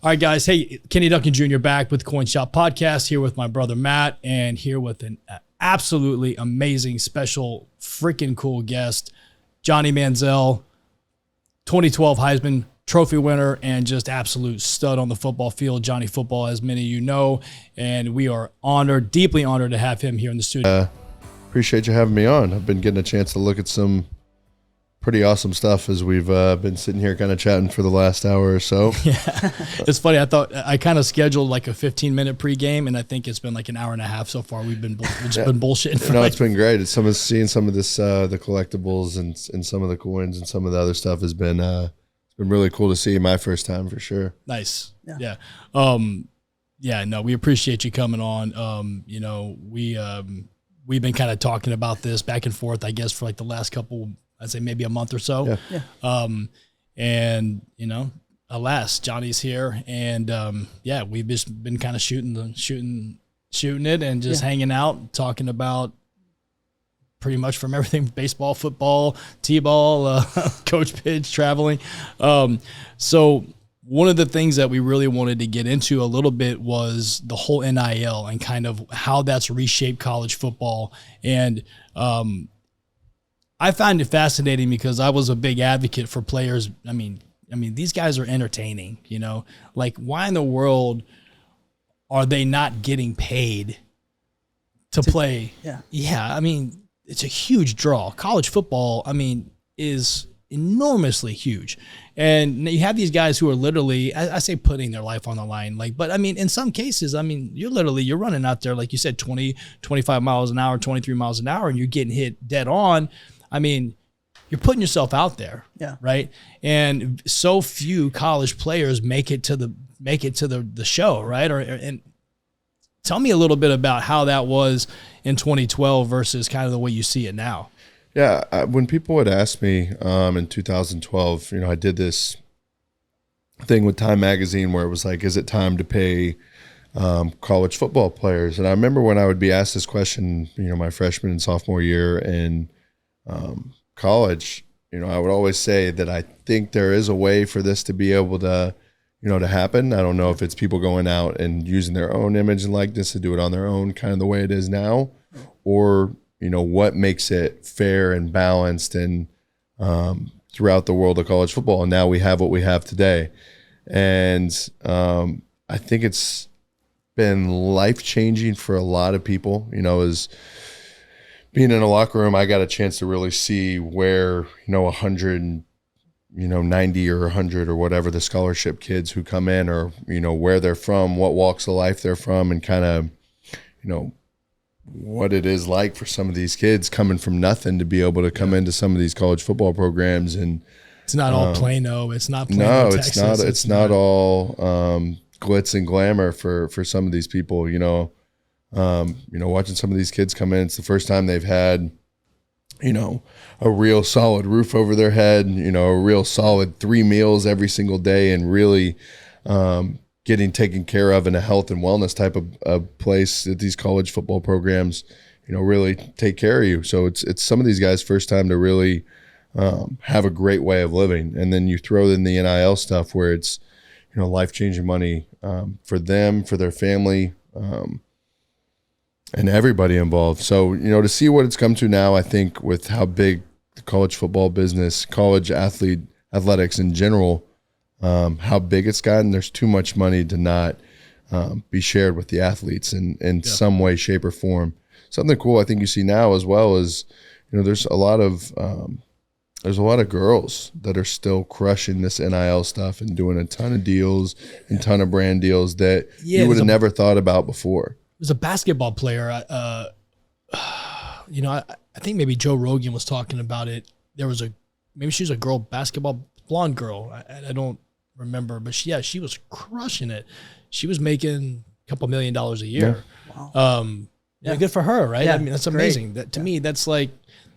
All right, guys. Hey, Kenny Duncan Jr. back with Coin Shop Podcast, here with my brother Matt, and here with an absolutely amazing, special, freaking cool guest, Johnny Manziel, 2012 Heisman Trophy winner, and just absolute stud on the football field. Johnny Football, as many of you know, and we are honored, deeply honored to have him here in the studio. Appreciate you having me on. I've been getting a chance to look at some pretty awesome stuff as we've been sitting here kind of chatting for the last hour or so. Yeah, it's funny. I thought I kind of scheduled like a 15-minute pregame, and I think it's been like an hour and a half so far. We've been been bullshitting. No, it's been great. It's seeing some of this, the collectibles and some of the coins and some of the other stuff has been really cool to see. My first time for sure. Nice. Yeah. No, we appreciate you coming on. We've been kind of talking about this back and forth, I guess, for like the last couple, I'd say maybe a month or so. Yeah. And alas, Johnny's here, and we've just been kind of shooting it and just hanging out, talking about pretty much from everything: baseball, football, t-ball, coach pitch, traveling. So one of the things that we really wanted to get into a little bit was the whole NIL and kind of how that's reshaped college football. And I find it fascinating because I was a big advocate for players. I mean, these guys are entertaining, like why in the world are they not getting paid to play? Yeah. I mean, it's a huge draw. College football, is enormously huge. And you have these guys who are literally, I say putting their life on the line, but in some cases, you're running out there, like you said, 20, 25 miles an hour, 23 miles an hour, and you're getting hit dead on. You're putting yourself out there, right? And so few college players make it to the show, right? And tell me a little bit about how that was in 2012 versus kind of the way you see it now. Yeah, when people would ask me in 2012, I did this thing with Time Magazine where it was like, is it time to pay college football players? And I remember when I would be asked this question, my freshman and sophomore year in college, I would always say that I think there is a way for this to be able to, to happen. I don't know if it's people going out and using their own image and likeness to do it on their own, kind of the way it is now, or what makes it fair and balanced and throughout the world of college football. And now we have what we have today. And I think it's been life-changing for a lot of people. As being in a locker room, I got a chance to really see where, 100, 90 or 100 or whatever the scholarship kids who come in or, where they're from, what walks of life they're from, and kind of, what it is like for some of these kids coming from nothing to be able to come into some of these college football programs. And it's not all Plano. It's not Plano, no, Texas. It's not all glitz and glamour for some of these people, watching some of these kids come in. It's the first time they've had, a real solid roof over their head, a real solid 3 meals every single day, and really getting taken care of in a health and wellness type of place that these college football programs, really take care of you. So it's some of these guys' first time to really have a great way of living. And then you throw in the NIL stuff where it's, life-changing money for them, for their family, and everybody involved. So, to see what it's come to now, I think with how big the college football business, college athletics in general, how big it's gotten, there's too much money to not be shared with the athletes in some way, shape, or form. Something cool I think you see now as well is, there's a lot of girls that are still crushing this NIL stuff and doing a ton of deals and ton of brand deals that you would have never thought about before. There's a basketball player, I think maybe Joe Rogan was talking about it. Maybe she was a girl, blonde girl. I don't remember, but she was crushing it. She was making a couple $1 million a year. Yeah. Wow. Good for her, right? Yeah, that's amazing. That to me, that's like,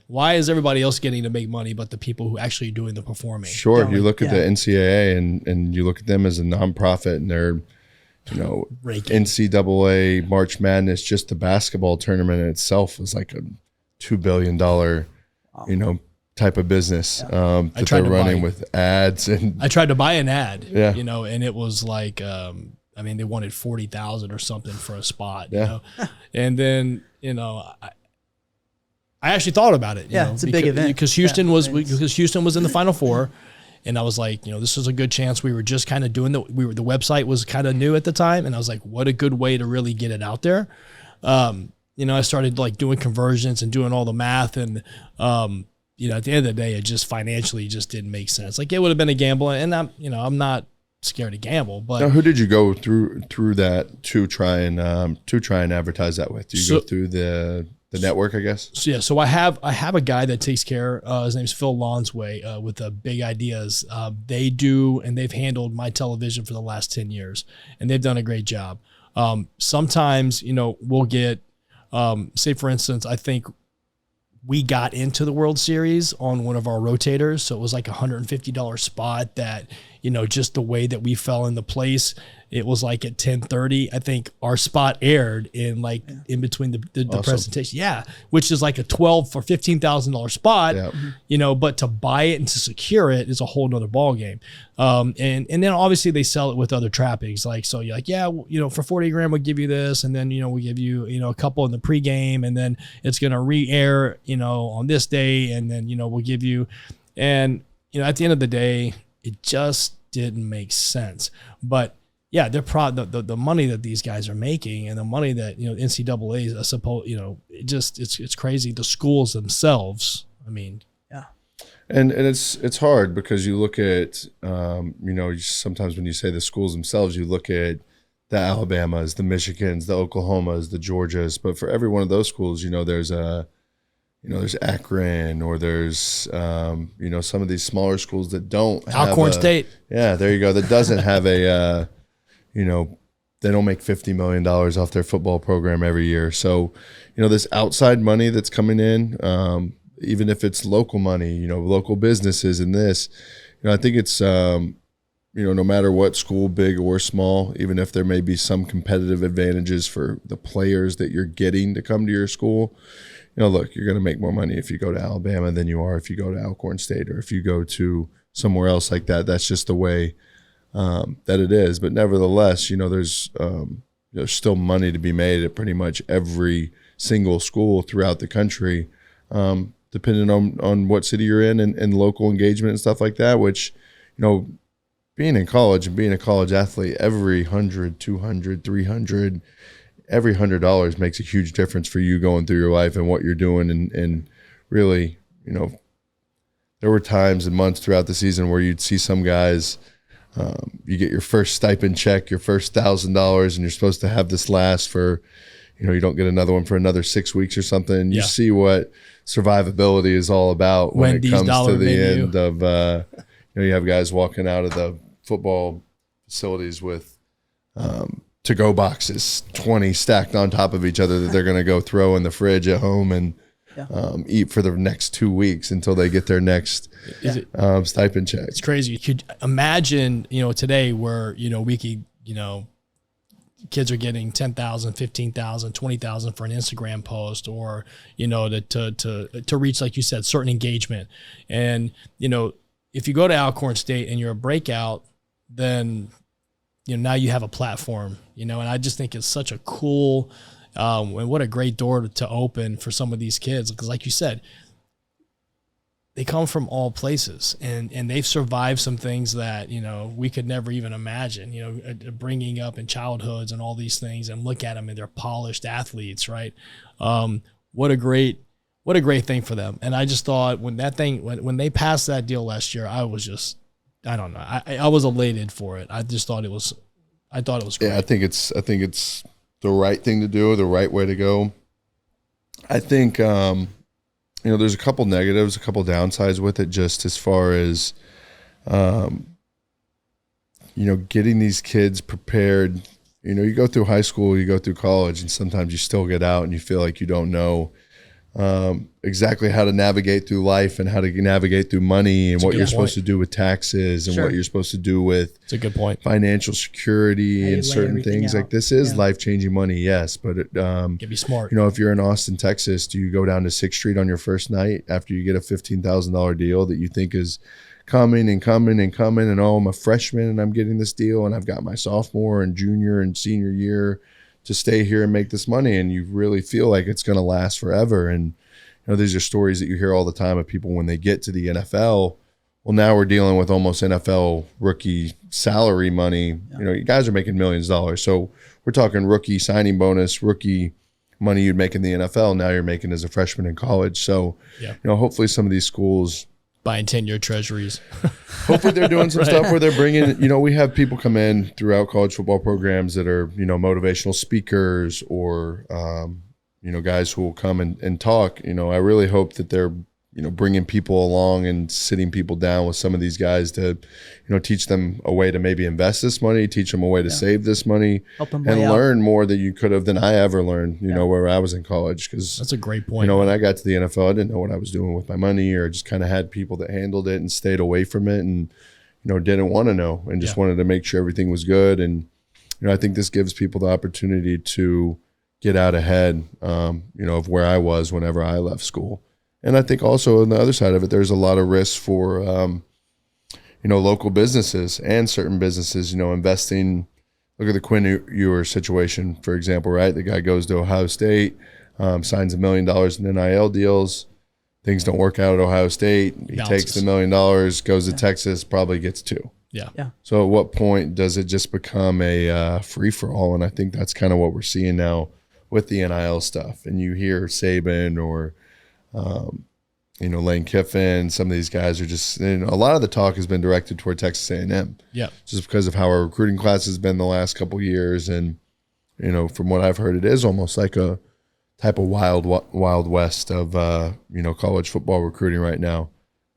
why is everybody else getting to make money but the people who actually doing the performing? Sure. You look at the NCAA and you look at them as a nonprofit, and they're, NCAA March Madness, just the basketball tournament in itself was like a $2 billion, type of business that they're running with ads. And I tried to buy an ad, Yeah. you know, and it was like, I mean, they wanted 40,000 or something for a spot, you Yeah. know, and then, you know, I actually thought about it. You know, it's a big event. Because Houston was in the Final Four. And I was like, you know, this is a good chance. We were just kind of doing the website was kind of new at the time. And I was like, what a good way to really get it out there. You know, I started like doing conversions and doing all the math. And, you know, at the end of the day, it just financially just didn't make sense. Like it would have been a gamble. And I'm not scared to gamble, but now, who did you go through that to try and advertise that with? Do you go through the network, I guess? So yeah, so I have a guy that takes care. His name's Phil Lonsway with Big Ideas. They do, and they've handled my television for the last 10 years, and they've done a great job. Sometimes, you know, we'll get, say for instance, I think we got into the World Series on one of our rotators, so it was like $150 spot that, you know, just the way that we fell into place. It was like at 10:30. I think our spot aired in like in between the presentation. Yeah, which is like a $12,000 or $15,000 spot. Yeah. You know, but to buy it and to secure it is a whole nother ball game. And then obviously they sell it with other trappings. Like, so you're like, yeah, you know, for 40 grand we'll give you this, and then, you know, we give you, you know, a couple in the pregame, and then it's gonna re-air, you know, on this day, and then, you know, we'll give you, and you know, at the end of the day, it just didn't make sense. But yeah, they're the money that these guys are making, and the money that, you know, NCAA is supposed, you know, it's crazy. The schools themselves, I mean, Yeah. And it's hard because you look at you know, sometimes when you say the schools themselves, you look at the Alabamas, the Michigans, the Oklahomas, the Georgias, but for every one of those schools, you know, there's Akron, or there's you know, some of these smaller schools that don't have Alcorn State. Yeah, there you go. That doesn't have a you know, they don't make $50 million off their football program every year. So, you know, this outside money that's coming in, even if it's local money, you know, local businesses in this, you know, I think it's, you know, no matter what school, big or small, even if there may be some competitive advantages for the players that you're getting to come to your school, you know, look, you're going to make more money if you go to Alabama than you are if you go to Alcorn State, or if you go to somewhere else like that. That's just the way that it is. But nevertheless, you know, there's still money to be made at pretty much every single school throughout the country, depending on what city you're in, and local engagement and stuff like that, which, you know, being in college and being a college athlete, every 100, 200, 300, every $100 makes a huge difference for you going through your life and what you're doing. And really, you know, there were times and months throughout the season where you'd see some guys, you get your first stipend check, your first $1,000, and you're supposed to have this last for, you know, you don't get another one for another 6 weeks or something. You see what survivability is all about when it comes to the end of, you know, you have guys walking out of the football facilities with to-go boxes, 20 stacked on top of each other that they're going to go throw in the fridge at home and eat for the next 2 weeks until they get their next stipend check. It's crazy. You could imagine, you know, today where, you know, we could, you know, kids are getting 10,000, 15,000, 20,000 for an Instagram post, or, you know, to reach, like you said, certain engagement. And, you know, if you go to Alcorn State and you're a breakout, then, you know, now you have a platform, you know, and I just think it's such a cool, and what a great door to open for some of these kids. Because like you said, they come from all places, and they've survived some things that, you know, we could never even imagine, you know, bringing up in childhoods and all these things, and look at them and they're polished athletes, right? What a great thing for them. And I just thought when they passed that deal last year, I was just, I don't know. I was elated for it. I just thought it was great. Yeah, I think it's the right thing to do, the right way to go. I think, you know, there's a couple negatives, a couple downsides with it, just as far as, you know, getting these kids prepared. You know, you go through high school, you go through college, and sometimes you still get out and you feel like you don't know exactly how to navigate through life and how to navigate through money and what you're supposed to do with taxes and what you're supposed to do with it's a good point. Financial security and certain things. Like this is life-changing money, yes, but it be smart. If you're in Austin, Texas, do you go down to 6th Street on your first night after you get a $15,000 deal that you think is coming and coming and coming, and I'm a freshman and I'm getting this deal and I've got my sophomore and junior and senior year to stay here and make this money, and you really feel like it's going to last forever. And these are stories that you hear all the time of people when they get to the NFL. Well, now we're dealing with almost NFL rookie salary money. You guys are making millions of dollars, so we're talking rookie signing bonus, rookie money you'd make in the NFL. Now you're making as a freshman in college. So hopefully some of these schools buying 10-year treasuries. Hopefully they're doing some stuff where they're bringing, we have people come in throughout college football programs that are, motivational speakers or, guys who will come and talk. I really hope that they're, bringing people along and sitting people down with some of these guys to, teach them a way to maybe invest this money, teach them a way to save this money, and learn more that you could have than I ever learned, where I was in college. Because that's a great point. When I got to the NFL, I didn't know what I was doing with my money, or just kind of had people that handled it and stayed away from it and, didn't want to know and just wanted to make sure everything was good. And, I think this gives people the opportunity to get out ahead, of where I was whenever I left school. And I think also on the other side of it, there's a lot of risks for, local businesses and certain businesses, investing. Look at the Quinn Ewers situation, for example, right? The guy goes to Ohio State, signs $1 million in NIL deals. Things don't work out at Ohio State. He takes the $1 million, goes to Texas, probably gets $2 million. Yeah. So at what point does it just become a free-for-all? And I think that's kind of what we're seeing now with the NIL stuff. And you hear Saban or Lane Kiffin, some of these guys are just, a lot of the talk has been directed toward Texas A&M. Yeah. Just because of how our recruiting class has been the last couple of years. And, from what I've heard, it is almost like a type of wild west of, college football recruiting right now.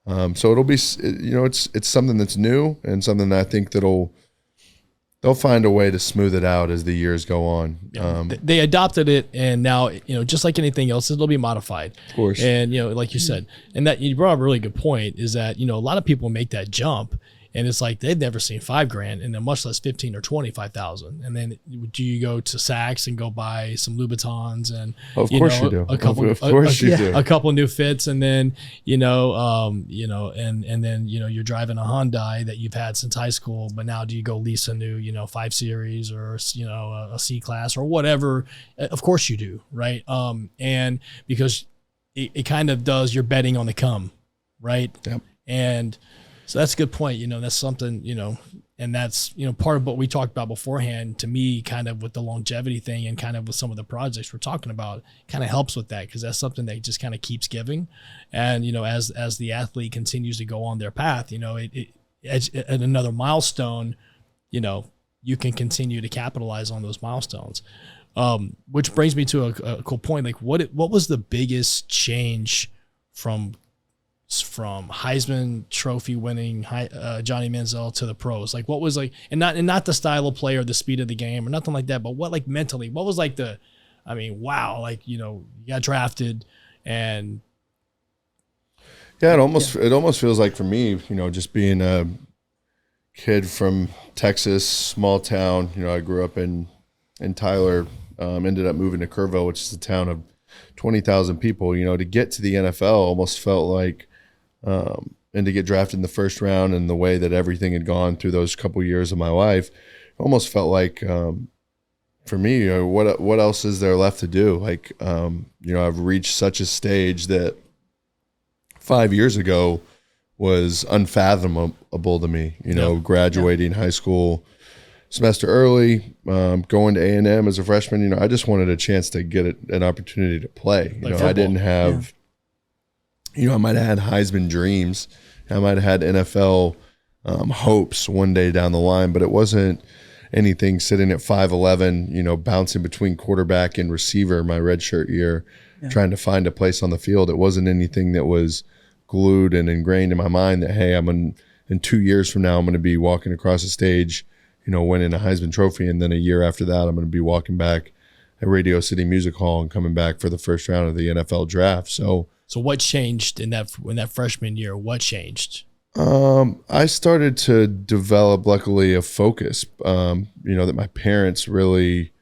So it'll be, it's something that's new and something that I think they'll find a way to smooth it out as the years go on. They adopted it, and now, just like anything else, it'll be modified. Of course. And, like you said, and that you brought up a really good point is that, a lot of people make that jump, and it's like they've never seen $5,000 and then much less 15 or 25,000. And then do you go to Saks and go buy some Louboutins and of course you do. A couple new fits, and then and then you're driving a Hyundai that you've had since high school, but now do you go lease a new 5 Series or a C class or whatever? Of course you do, right? And because it kind of does, you're betting on the come, right? Yep. And so that's a good point. That's something, and that's, part of what we talked about beforehand, to me, kind of with the longevity thing and kind of with some of the projects we're talking about, kind of helps with that, because that's something that just kind of keeps giving. And, as the athlete continues to go on their path, at another milestone, you can continue to capitalize on those milestones. Which brings me to a cool point. Like what was the biggest change from Heisman Trophy winning Johnny Manziel to the pros? Like what was and not the style of play or the speed of the game or nothing like that, but what mentally, what was wow, you got drafted and it almost feels like for me, just being a kid from Texas, small town, I grew up in Tyler, ended up moving to Kerrville, which is a town of 20,000 people, to get to the NFL almost felt like, and to get drafted in the first round and the way that everything had gone through those couple years of my life, almost felt like, for me, what else is there left to do? I've reached such a stage that 5 years ago was unfathomable to me, graduating high school semester early, going to A&M as a freshman, I just wanted a chance to get an opportunity to play. I didn't have, I might have had Heisman dreams. I might have had NFL hopes one day down the line, but it wasn't anything sitting at 5'11", bouncing between quarterback and receiver my redshirt year, trying to find a place on the field. It wasn't anything that was glued and ingrained in my mind that, hey, in 2 years from now, I'm going to be walking across the stage, winning a Heisman Trophy, and then a year after that, I'm going to be walking back at Radio City Music Hall and coming back for the first round of the NFL draft. So what changed in that freshman year? What changed? I started to develop, luckily, a focus, that my parents really,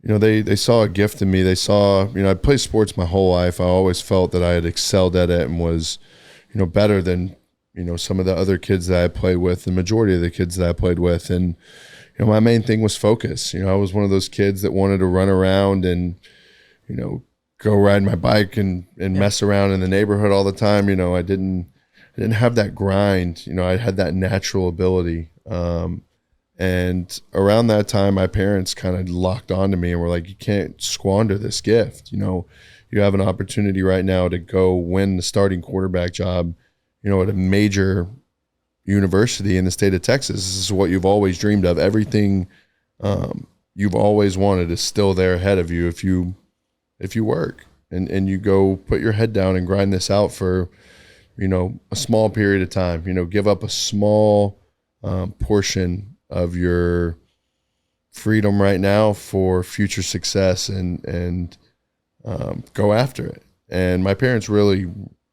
they saw a gift in me. They saw, I played sports my whole life. I always felt that I had excelled at it and was, better than, some of the other kids that I played with, the majority of the kids that I played with. And, my main thing was focus. I was one of those kids that wanted to run around and, go ride my bike and mess around in the neighborhood all the time. I didn't have that grind. I had that natural ability. And around that time, my parents kind of locked onto me and were like, you can't squander this gift. You have an opportunity right now to go win the starting quarterback job, at a major university in the state of Texas. This is what you've always dreamed of. Everything you've always wanted is still there ahead of you if you work and you go put your head down and grind this out for, a small period of time. Give up a small portion of your freedom right now for future success and go after it. And my parents really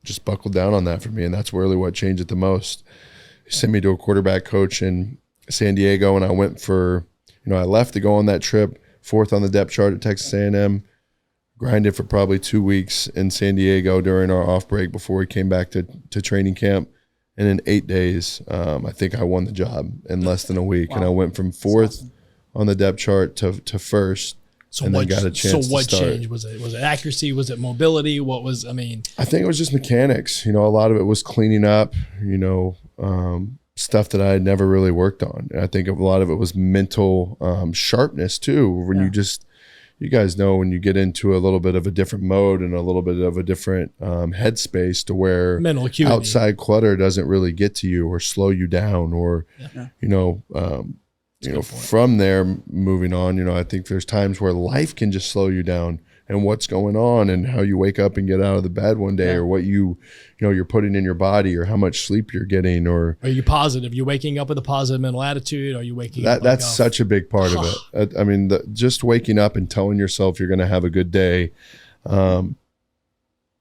just buckled down on that for me, and that's really what changed it the most. He sent me to a quarterback coach in San Diego, and I went for, I left to go on that trip, 4th on the depth chart at Texas A&M, grinded for probably 2 weeks in San Diego during our off break before we came back to training camp. And in 8 days, I think I won the job in less than a week. Wow. And I went from 4th on the depth chart to 1st. So and what, then got a chance so what to start. Changed? Was it accuracy? Was it mobility? I think it was just mechanics. A lot of it was cleaning up, stuff that I had never really worked on. And I think a lot of it was mental sharpness too. When you guys know when you get into a little bit of a different mode and a little bit of a different headspace to where mental acuity. Outside clutter doesn't really get to you or slow you down or, from there moving on, I think there's times where life can just slow you down and what's going on and how you wake up and get out of the bed one day or what you're putting in your body or how much sleep you're getting or are you positive? You waking up with a positive mental attitude? Are you waking up? That's such a big part of it. I mean, just waking up and telling yourself you're going to have a good day,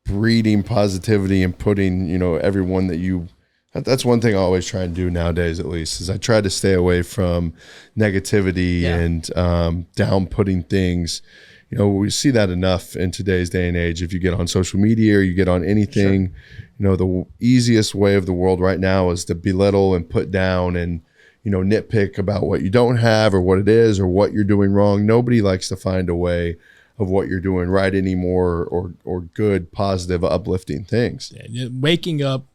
breeding positivity and putting, everyone that you that's one thing I always try and do nowadays, at least, is I try to stay away from negativity and down-putting things. We see that enough in today's day and age. If you get on social media or you get on anything, the easiest way of the world right now is to belittle and put down and, nitpick about what you don't have or what it is or what you're doing wrong. Nobody likes to find a way of what you're doing right anymore or good, positive, uplifting things. Yeah, waking up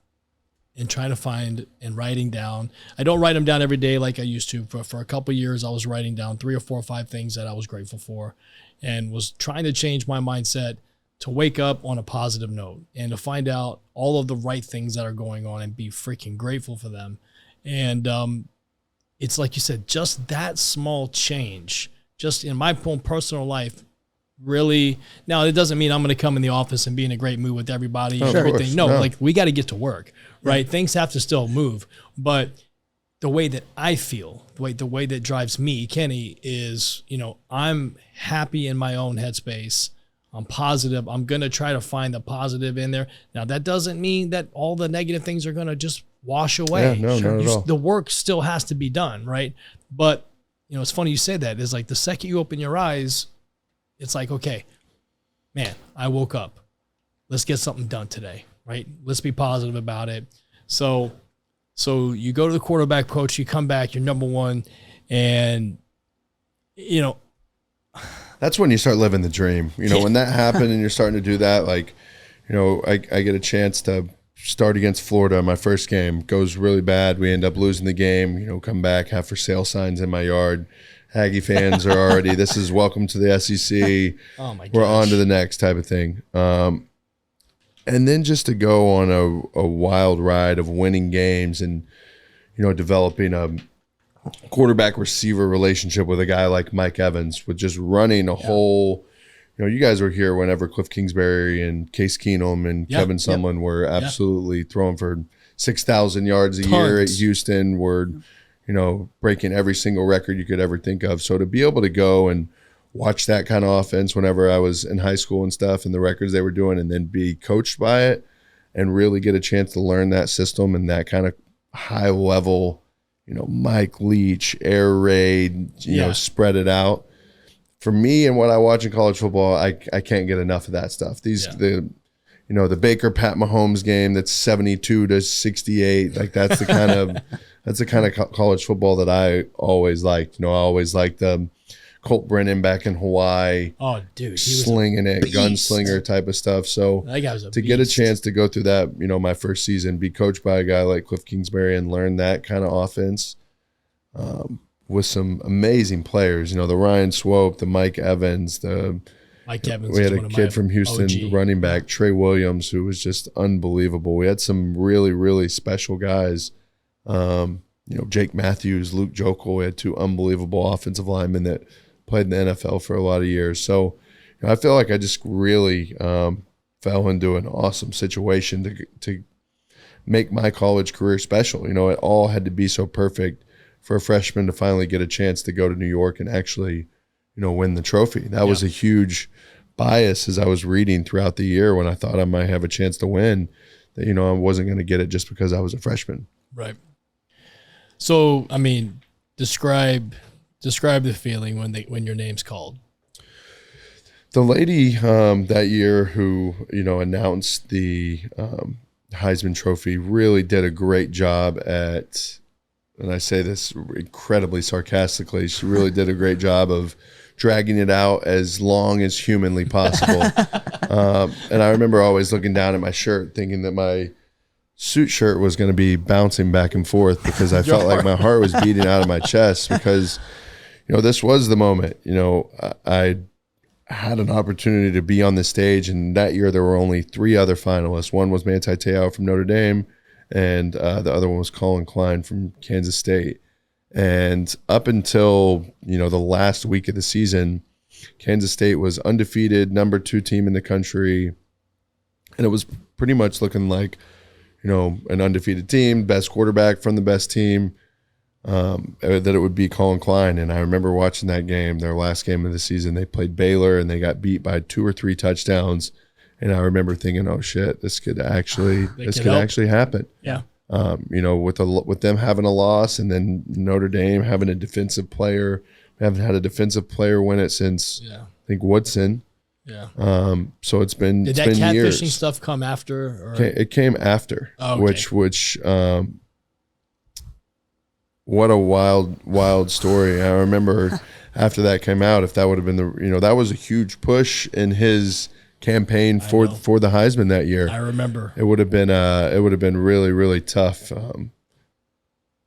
and trying to find and writing down. I don't write them down every day like I used to. For a couple of years, I was writing down 3 or 4 or 5 things that I was grateful for and was trying to change my mindset to wake up on a positive note and to find out all of the right things that are going on and be freaking grateful for them. And it's like you said, just that small change, just in my own personal life, really. Now, it doesn't mean I'm going to come in the office and be in a great mood with everybody and everything. No, like we got to get to work, right? Things have to still move. But the way that I feel, the way that drives me, Kenny, is, I'm happy in my own headspace. I'm positive. I'm going to try to find the positive in there. Now, that doesn't mean that all the negative things are going to just wash away. Yeah, no, not at all. The work still has to be done, right? But, it's funny you say that. It's like the second you open your eyes, it's like, okay, man, I woke up. Let's get something done today, right? Let's be positive about it. So you go to the quarterback coach, you come back, you're number one, and, that's when you start living the dream. When that happened and you're starting to do that, like, I get a chance to start against Florida. My first game goes really bad. We end up losing the game, come back, have for sale signs in my yard. Aggie fans are already, this is welcome to the SEC. Oh my gosh. We're on to the next type of thing. And then just to go on a wild ride of winning games and, developing a quarterback receiver relationship with a guy like Mike Evans, with just running a whole, you guys were here whenever Cliff Kingsbury and Case Keenum and Kevin Sumlin were absolutely throwing for 6,000 yards a year at Houston. We're, breaking every single record you could ever think of. So to be able to go and watch that kind of offense whenever I was in high school and stuff, and the records they were doing, and then be coached by it and really get a chance to learn that system and that kind of high level, Mike Leach, air raid, spread it out. For me and what I watch in college football, I can't get enough of that stuff. The Baker Pat Mahomes game that's 72-68, like that's the kind of college football that I always liked. I always liked the Colt Brennan back in Hawaii. Oh, dude, he was slinging it, gunslinger type of stuff. So that guy was to get a chance to go through that, my first season, be coached by a guy like Cliff Kingsbury and learn that kind of offense with some amazing players. The Ryan Swope, the Mike Evans, Mike Evans. We had a kid from Houston, the running back, Trey Williams, who was just unbelievable. We had some really, really special guys. Jake Matthews, Luke Jokel. We had two unbelievable offensive linemen that played in the NFL for a lot of years. So I feel like I just really fell into an awesome situation to make my college career special. It all had to be so perfect for a freshman to finally get a chance to go to New York and actually, win the trophy. That was a huge bias as I was reading throughout the year when I thought I might have a chance to win, that, I wasn't going to get it just because I was a freshman. Right. So, describe the feeling when your name's called. The lady that year who, announced the Heisman Trophy really did a great job at, and I say this incredibly sarcastically, she really did a great job of dragging it out as long as humanly possible. And I remember always looking down at my shirt thinking that my suit shirt was going to be bouncing back and forth because I felt like my heart was beating out of my chest because, this was the moment. I had an opportunity to be on the stage, and that year there were only 3 other finalists. One was Manti Te'o from Notre Dame, and the other one was Colin Klein from Kansas State. And up until, the last week of the season, Kansas State was undefeated, number 2 team in the country. And it was pretty much looking like, an undefeated team, best quarterback from the best team, that it would be Colin Klein. And I remember watching that game, their last game of the season. They played Baylor, and they got beat by 2 or 3 touchdowns. And I remember thinking, oh, shit, this could actually happen. Yeah. With them having a loss and then Notre Dame having a defensive player. We haven't had a defensive player win it since, I think, Woodson. Yeah. So it's been Did it's that been catfishing years. stuff come after? Or? It came after, which what a wild story. I remember after that came out, if that would have been that was a huge push in his campaign for the Heisman that year. I remember it would have been really, really tough to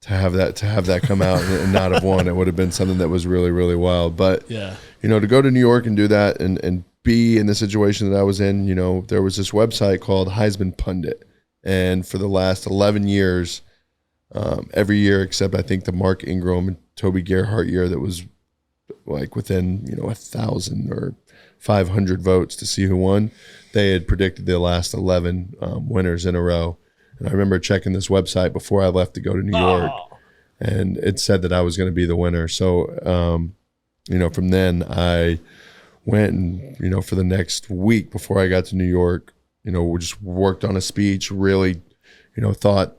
have that come out and not have won. It would have been something that was really, really wild. But to go to New York and do that and be in the situation that I was in, there was this website called Heisman Pundit, and for the last 11 years, every year except I think the Mark Ingram and Toby Gerhart year, that was like within 1,000 or 500 votes to see who won, they had predicted the last 11 winners in a row. And I remember checking this website before I left to go to New York, and it said that I was going to be the winner. So, from then I went and, for the next week before I got to New York, we just worked on a speech, really, thought,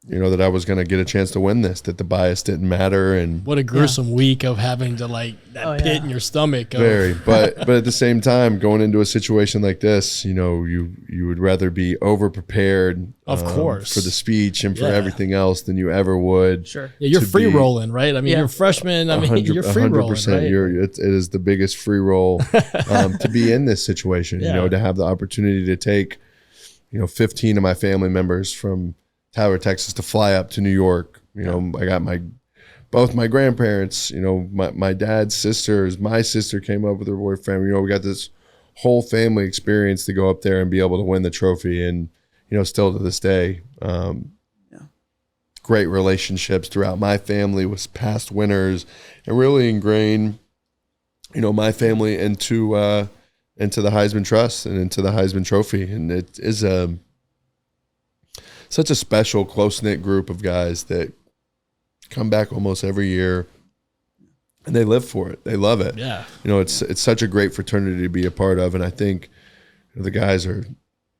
that I was going to get a chance to win this, that the bias didn't matter. And what a gruesome week of having to pit in your stomach. Very, but at the same time, going into a situation like this, you would rather be over prepared, of course, for the speech and for everything else than you ever would. Sure. Yeah, you're free rolling, right? You're a freshman. You're free rolling, right? It is the biggest free roll to be in this situation. To have the opportunity to take, 15 of my family members from Tyler, Texas, to fly up to New York. I got both my grandparents, my dad's sisters, my sister came up with her boyfriend. We got this whole family experience to go up there and be able to win the trophy. And, still to this day, great relationships throughout my family with past winners, and really ingrain, my family into the Heisman Trust and into the Heisman Trophy. And it is such a special, close-knit group of guys that come back almost every year and they live for it. They love it. Yeah. You know, it's such a great fraternity to be a part of, and I think the guys are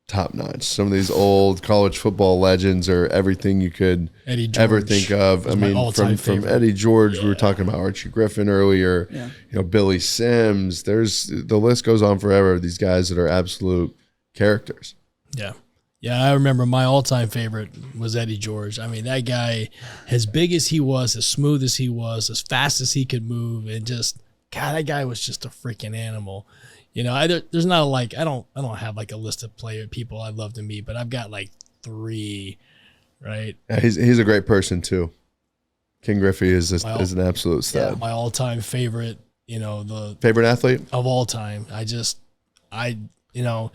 top notch. Some of these old college football legends are everything you could ever think of. I mean, from Eddie George, we were talking about Archie Griffin earlier. Yeah. You know, Billy Sims. The list goes on forever. These guys that are absolute characters. Yeah. Yeah, I remember my all-time favorite was Eddie George. I mean, that guy, as big as he was, as smooth as he was, as fast as he could move, and just, God, that guy was just a freaking animal. You know, there's not like, I don't have like a list of people I'd love to meet, but I've got like 3, right? Yeah, he's a great person too. King Griffey is an absolute stud. Yeah, my all-time favorite, you know, the favorite athlete of all time. You know,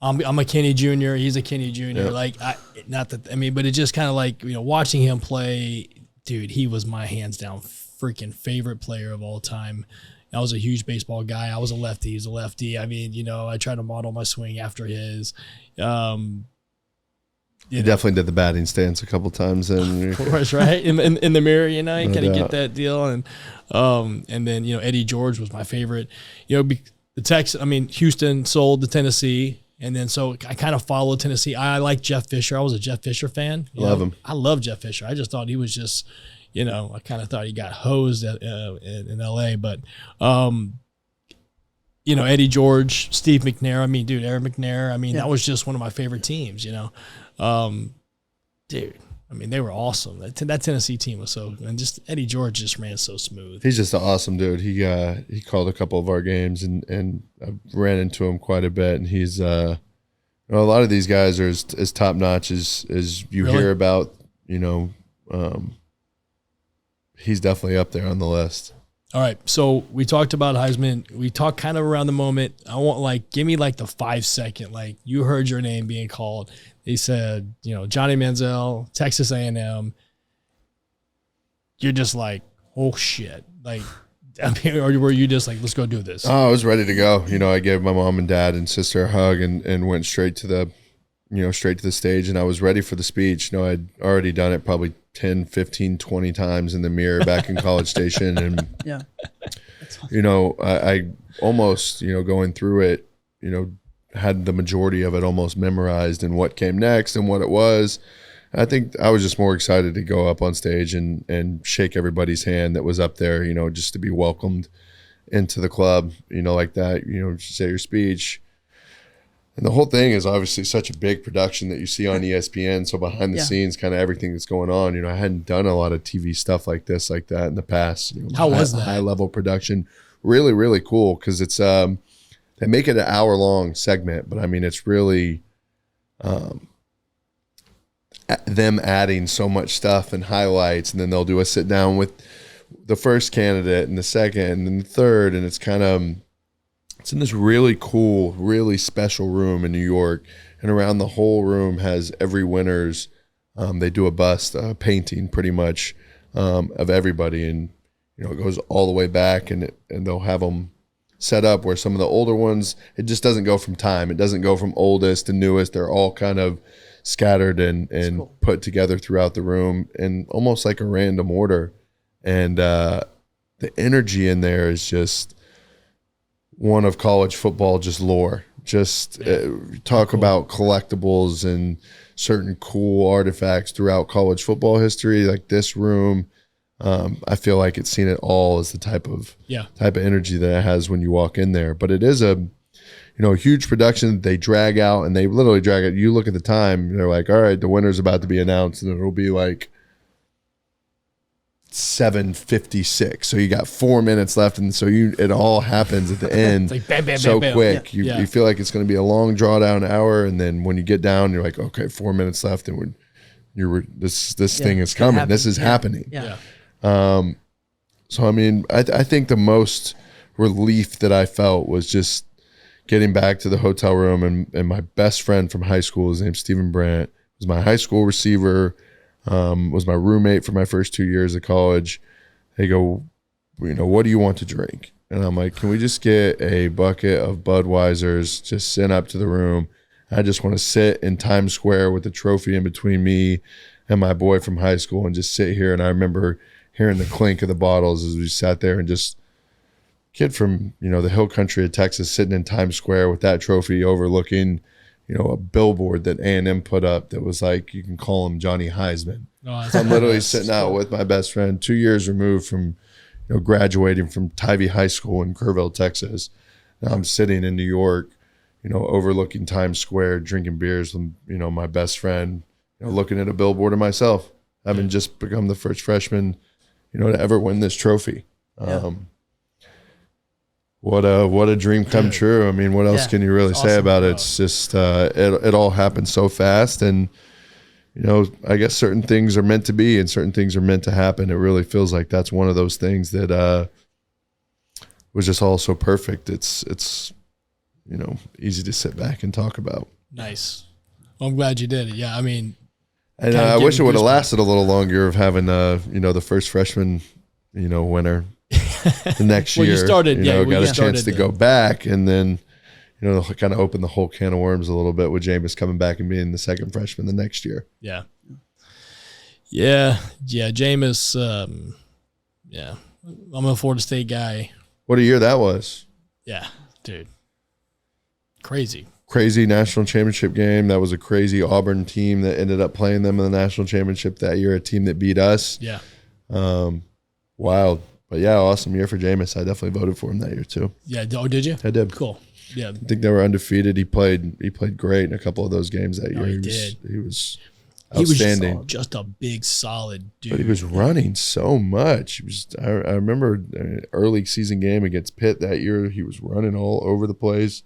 I'm a Kenny Jr. He's a Kenny Jr. Yep. Like, but it just kind of like, you know, watching him play, dude, he was my hands down freaking favorite player of all time. I was a huge baseball guy. I was a lefty. He's a lefty. I mean, you know, I tried to model my swing after his. You definitely did the batting stance a couple times, and of course, right in the mirror, you know, you kind of get that deal, and then, you know, Eddie George was my favorite. You know, Houston sold to Tennessee, and then so I kind of followed Tennessee. I like Jeff Fisher. I was a Jeff Fisher fan. Love him. I love Jeff Fisher. I just thought he was just, you know, I kind of thought he got hosed in L.A., but, you know, Eddie George, Steve McNair. I mean, dude, Eric McNair. I mean, that was just one of my favorite teams, you know. Dude, I mean, they were awesome. That Tennessee team was and just Eddie George just ran so smooth. He's just an awesome dude. He called a couple of our games, and I ran into him quite a bit, and he's, you know, a lot of these guys are as top-notch as you hear about, you know. He's definitely up there on the list. All right, so we talked about Heisman. We talked kind of around the moment. I want, give me like the 5-second, like you heard your name being called. They said, you know, Johnny Manziel, Texas A&M. You're just like, oh shit. Like, I mean, or were you just like, let's go do this? Oh, I was ready to go. You know, I gave my mom and dad and sister a hug and went straight to the stage, and I was ready for the speech. You know, I'd already done it probably 10, 15, 20 times in the mirror back in College Station. And, yeah, you know, I almost, you know, going through it, you know, had the majority of it almost memorized and what came next and what it was. I think I was just more excited to go up on stage and shake everybody's hand that was up there, you know, just to be welcomed into the club, you know, like that, you know, say your speech. And the whole thing is obviously such a big production that you see on ESPN. So behind the scenes, kind of everything that's going on, you know, I hadn't done a lot of TV stuff like that in the past. You know, how was that? High level production. Really, really cool. Cause it's, they make it an hour-long segment, but I mean, it's really them adding so much stuff and highlights, and then they'll do a sit down with the first candidate and the second and the third, and it's kind of, it's in this really cool, really special room in New York, and around the whole room has every winner's. They do a bust, painting pretty much of everybody, and you know it goes all the way back, and they'll have them set up where some of the older ones, it just doesn't go from time. It doesn't go from oldest to newest. They're all kind of scattered and cool. Put together throughout the room in almost like a random order. And the energy in there is just one of college football, just lore. Just talk about collectibles and certain cool artifacts throughout college football history. Like this room, I feel like it's seen it all as the type of energy that it has when you walk in there. But it is a huge production that they drag out, and they literally drag it. You look at the time, they're like, all right, the winner's about to be announced, and it'll be like 7:56. So you got 4 minutes left, and so it all happens at the end. It's like bam, bam, so bam, bam. quick. You feel like it's going to be a long draw down hour, and then when you get down, you're like, okay, 4 minutes left, and this thing is coming. This is happening. Yeah. So I mean, I think the most relief that I felt was just getting back to the hotel room, and my best friend from high school, his name's Stephen Brandt, was my high school receiver, was my roommate for my first 2 years of college. They go, what do you want to drink? And I'm like, can we just get a bucket of Budweisers, just sent up to the room? I just want to sit in Times Square with the trophy in between me and my boy from high school and just sit here. And I remember hearing the clink of the bottles as we sat there and just kid from, the hill country of Texas sitting in Times Square with that trophy overlooking, a billboard that A&M put up that was like, you can call him Johnny Heisman. Oh, I'm literally sitting out with my best friend 2 years removed from, graduating from Tivy High School in Kerrville, Texas. Now I'm sitting in New York, overlooking Times Square, drinking beers with, my best friend, looking at a billboard of myself, having just become the first freshman, to ever win this trophy. What a dream come true. I mean, what else can you really say about it? It's just, it all happened so fast. And, I guess certain things are meant to be and certain things are meant to happen. It really feels like that's one of those things that was just all so perfect. It's easy to sit back and talk about. Nice. Well, I'm glad you did it. Yeah, I mean. And I wish it would have lasted a little longer of having, the first freshman, winner the next year. You started, got a chance to go back and then, kind of open the whole can of worms a little bit with Jameis coming back and being the second freshman the next year. Yeah. Jameis, I'm a Florida State guy. What a year that was. Yeah, dude. Crazy national championship game. That was a crazy Auburn team that ended up playing them in the national championship that year, a team that beat us. Yeah. Wild. But yeah, awesome year for Jameis. I definitely voted for him that year too. Yeah. Oh, did you? I did. Cool. Yeah. I think they were undefeated. He played great in a couple of those games that year. He was outstanding. He was just a big, solid dude. But he was running so much. I remember an early season game against Pitt that year. He was running all over the place.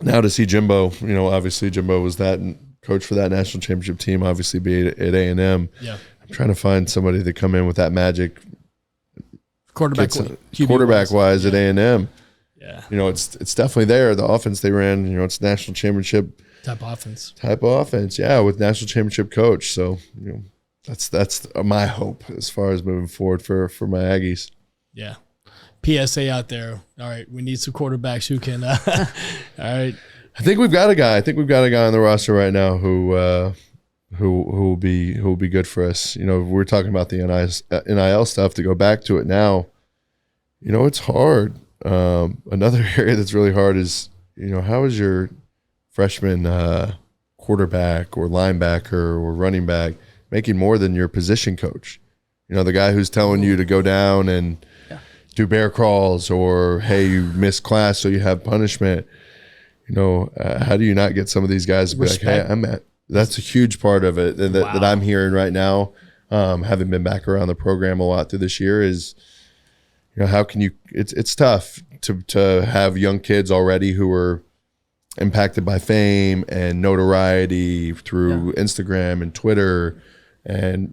Now to see Jimbo, obviously Jimbo was that coach for that national championship team, obviously be at A&M. Yeah. I'm trying to find somebody to come in with that magic quarterback-wise at A&M. Yeah. It's definitely there. The offense they ran, it's national championship type offense. Yeah, with national championship coach. So, that's my hope as far as moving forward for my Aggies. Yeah. PSA out there. All right, we need some quarterbacks who can. All right. I think we've got a guy. On the roster right now who will be good for us. We're talking about the NIL stuff. To go back to it now, it's hard. Another area that's really hard is, how is your freshman quarterback or linebacker or running back making more than your position coach? The guy who's telling you to go down and do bear crawls, or hey, you missed class so you have punishment. How do you not get some of these guys to be like, hey, that's a huge part of it that I'm hearing right now, having been back around the program a lot through this year is, how can you, it's tough to have young kids already who are impacted by fame and notoriety through Instagram and Twitter and,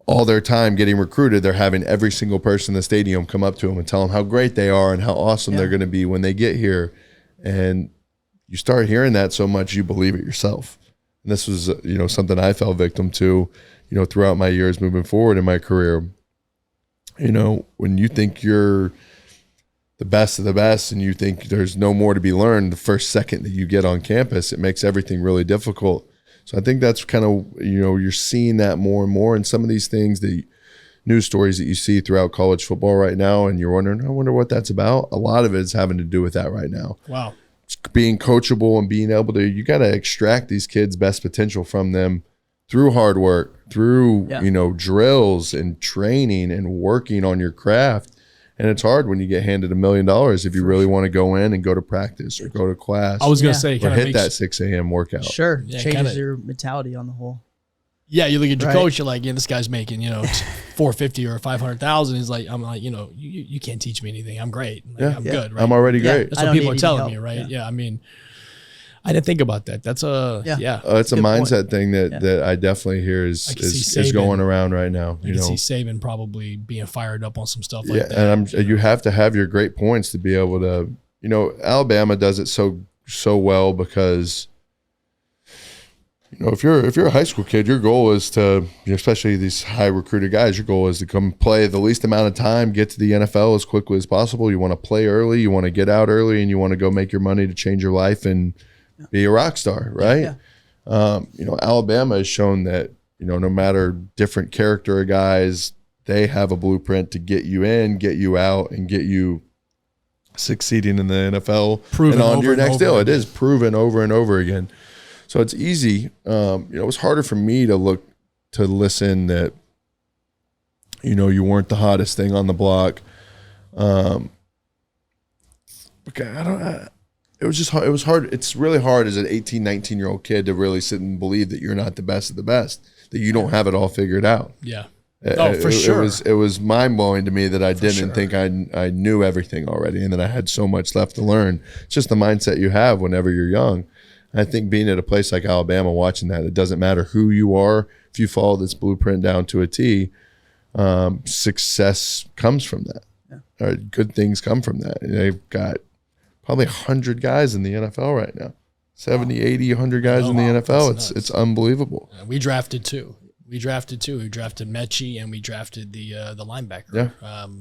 all their time getting recruited. They're having every single person in the stadium come up to them and tell them how great they are and how awesome they're going to be when they get here. And you start hearing that so much, you believe it yourself. And this was, something I fell victim to, throughout my years moving forward in my career. When you think you're the best of the best and you think there's no more to be learned the first second that you get on campus, it makes everything really difficult. So I think that's kind of, you're seeing that more and more in some of these things, the news stories that you see throughout college football right now, and you're wondering, I wonder what that's about. A lot of it is having to do with that right now. Wow. It's being coachable and being able to, you got to extract these kids' best potential from them through hard work, through, drills and training and working on your craft. And it's hard when you get handed $1 million if you really want to go in and go to practice or go to class. I was going to say, or hit that 6 a.m. workout. Sure. Changes your mentality on the whole. Yeah, you look at your coach, you're like, this guy's making, $450 or $500,000. He's like, I'm like, you can't teach me anything. I'm great. Like, I'm good. Right? I'm already great. That's what people are telling me, right? Yeah. I mean, I didn't think about that. That's it's a mindset thing that I definitely hear is going around right now. I can see Saban probably being fired up on some stuff like that. And you have to have your great points to be able to, Alabama does it so well because, if you're a high school kid, your goal is to, especially these high recruited guys, your goal is to come play the least amount of time, get to the NFL as quickly as possible. You want to play early, you want to get out early, and you want to go make your money to change your life and be a rock star, right? Alabama has shown that, no matter different character of guys, they have a blueprint to get you in, get you out, and get you succeeding in the NFL proven and on to your next deal. Again. It is proven over and over again. So it's easy. It was harder for me to listen that, you weren't the hottest thing on the block. It was just hard. It was hard. It's really hard as an 18, 19-year-old kid to really sit and believe that you're not the best of the best, that you don't have it all figured out. Yeah. Sure. It was mind-blowing to me that I didn't think I knew everything already and that I had so much left to learn. It's just the mindset you have whenever you're young. I think being at a place like Alabama, watching that, it doesn't matter who you are. If you follow this blueprint down to a T, success comes from that. Yeah. Good things come from that. They've got probably 100 guys in the NFL right now. 70, 80, 100 guys in the NFL. It's unbelievable. Yeah, we drafted two. We drafted Mechie, and we drafted the linebacker. Yeah. What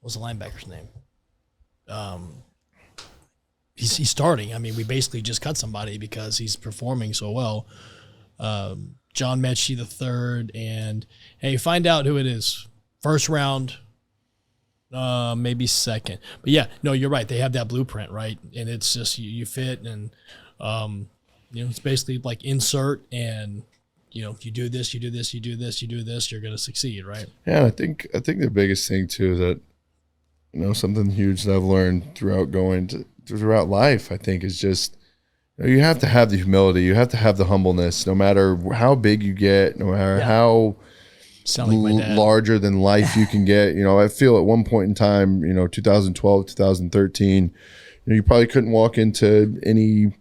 was the linebacker's name? He's starting. I mean, we basically just cut somebody because he's performing so well. John Mechie the third, and hey, find out who it is. First round, maybe second. But yeah, no, you're right. They have that blueprint, right? And it's just you fit, and it's basically like insert, and if you do this, you do this, you do this, you do this, you're going to succeed, right? Yeah, I think the biggest thing too that something huge that I've learned throughout life, I think, is just you have to have the humility, you have to have the humbleness, no matter how big you get, no matter how larger than life you can get. I feel at one point in time, 2012, 2013, you probably couldn't walk into any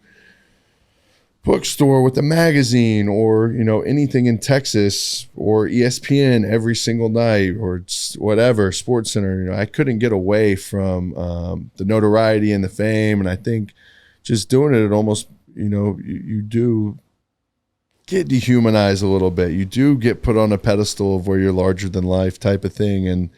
bookstore with a magazine or anything in Texas or ESPN every single night or whatever, Sports Center. I couldn't get away from the notoriety and the fame, and I think just doing it almost you do get dehumanized a little bit. You do get put on a pedestal of where you're larger than life type of thing, and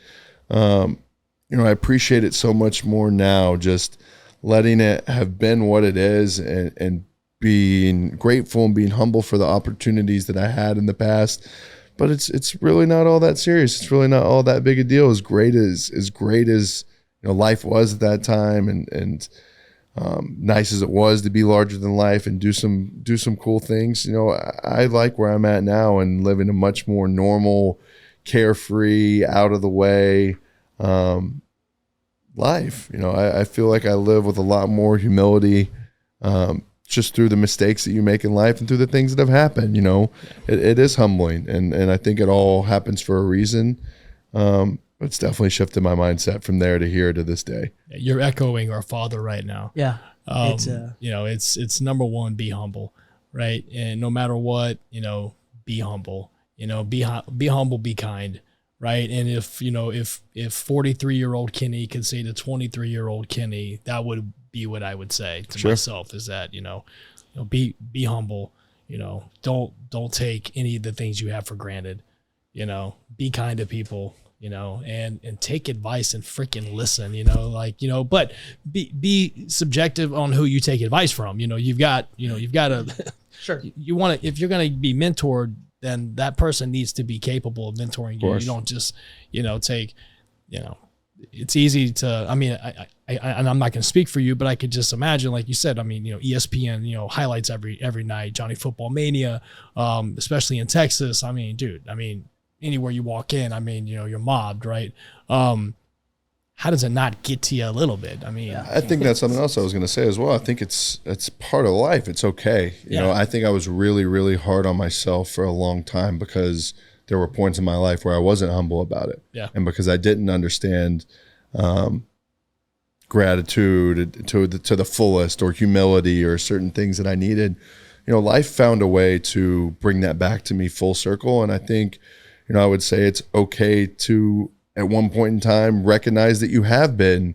I appreciate it so much more now, just letting it have been what it is, and being grateful and being humble for the opportunities that I had in the past. But it's really not all that serious. It's really not all that big a deal. As great as life was at that time, and nice as it was to be larger than life and do some cool things. I like where I'm at now and living a much more normal, carefree, out of the way life. I feel like I live with a lot more humility, just through the mistakes that you make in life and through the things that have happened. It is humbling, and I think it all happens for a reason. It's definitely shifted my mindset from there to here to this day. You're echoing our father right now. Yeah. It's number one, be humble, right? And no matter what, be humble, be humble, be kind, right? And if 43-year-old Kenny could say to 23-year-old Kenny, that would be what I would say to myself, is that, be humble, don't take any of the things you have for granted, be kind to people, and take advice and freaking listen, but be subjective on who you take advice from. You've got to, sure. You want to, if you're going to be mentored, then that person needs to be capable of mentoring you. You don't just, take, it's easy to, and I'm not going to speak for you, but I could just imagine, like you said, ESPN, highlights every night, Johnny Football Mania, especially in Texas. Anywhere you walk in, you're mobbed, right? How does it not get to you a little bit? I think that's something else I was going to say as well. I think it's part of life. It's okay. I think I was really, really hard on myself for a long time because there were points in my life where I wasn't humble about it. Yeah. And because I didn't understand gratitude to the fullest, or humility, or certain things that I needed, life found a way to bring that back to me full circle. And I think, I would say it's okay to, at one point in time, recognize that you have been,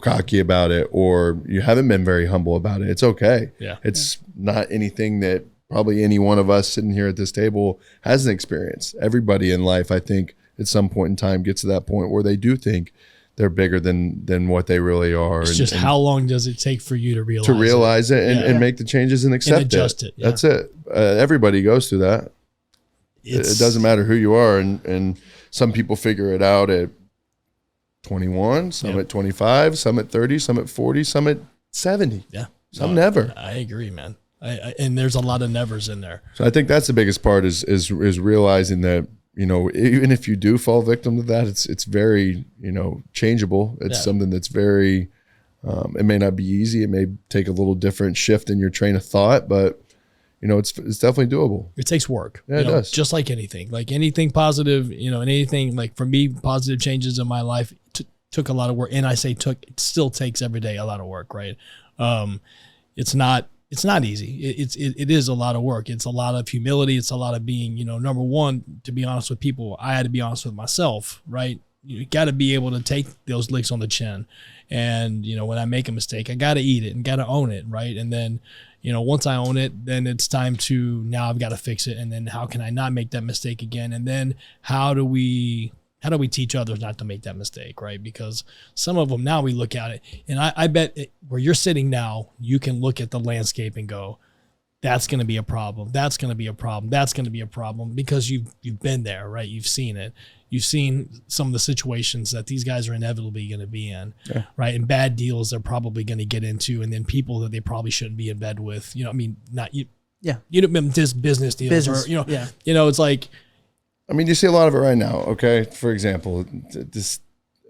cocky about it, or you haven't been very humble about it. It's okay. Yeah. It's not anything that probably any one of us sitting here at this table hasn't experienced. Everybody in life, I think, at some point in time gets to that point where they do think they're bigger than what they really are. It's just how long does it take for you to realize it and make the changes and accept and adjust it. That's it. Everybody goes through that. It doesn't matter who you are. And some people figure it out at 21, some at 25, some at 30, some at 40, some at 70. Yeah. Some never. I agree, man. And there's a lot of nevers in there. So I think that's the biggest part is realizing that, you know, even if you do fall victim to that, it's very, you know, changeable. It's something that's very, it may not be easy. It may take a little different shift in your train of thought, but you know, it's definitely doable. It takes work. Yeah, it does. Just like anything positive, you know, and anything like for me, positive changes in my life took a lot of work. And I say it still takes every day a lot of work, right? It's not easy. It is a lot of work. It's a lot of humility. It's a lot of being, you know, number one, to be honest with people, I had to be honest with myself, right? You got to be able to take those licks on the chin. And, you know, when I make a mistake, I got to eat it and got to own it, right? And then, you know, once I own it, then it's time to, now I've got to fix it. And then how can I not make that mistake again? And then how do we teach others not to make that mistake, right? Because some of them, now we look at it, and I bet where you're sitting now, you can look at the landscape and go, that's going to be a problem. That's going to be a problem. That's going to be a problem, because you've been there, right? You've seen it. You've seen some of the situations that these guys are inevitably going to be in, right? And bad deals they're probably going to get into, and then people that they probably shouldn't be in bed with. You know, I mean, not you. Yeah. You know, just business deals, or you know, it's like. I mean, you see a lot of it right now. Okay, for example, this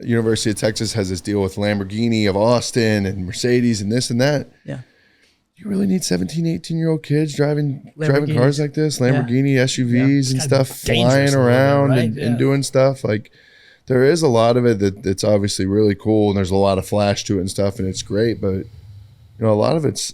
University of Texas has this deal with Lamborghini of Austin and Mercedes and this and that. Yeah. You really need 17, 18-year-old kids driving cars like this, Lamborghini SUVs and stuff, flying around and doing stuff. Like, there is a lot of it that's obviously really cool, and there's a lot of flash to it and stuff, and it's great. But you know, a lot of it's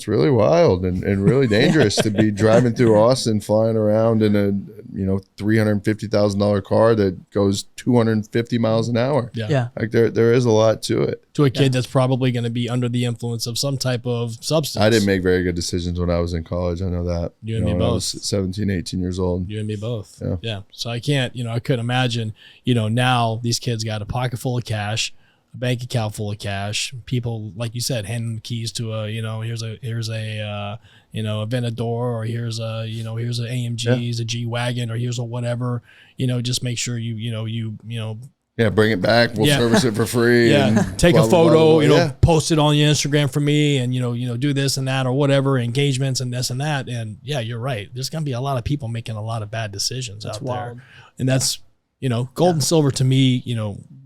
really wild and really dangerous to be driving through Austin, flying around in a $350,000 car that goes 250 miles an hour. Yeah. Like there is a lot to it. To a kid that's probably going to be under the influence of some type of substance. I didn't make very good decisions when I was in college. I know that. You and me both. I was 17, 18 years old. You and me both. Yeah. So I couldn't imagine, you know, now these kids got a pocket full of cash, a bank account full of cash. People, like you said, handing the keys to here's a Venador, or here's a AMG, a G-Wagon, or here's a whatever. You know, just make sure you bring it back. We'll service it for free. Yeah, and take blah, a photo. blah, blah, post it on your Instagram for me, and do this and that or whatever, engagements and this and that. And yeah, you're right. There's gonna be a lot of people making a lot of bad decisions out there, and that's gold and silver to me.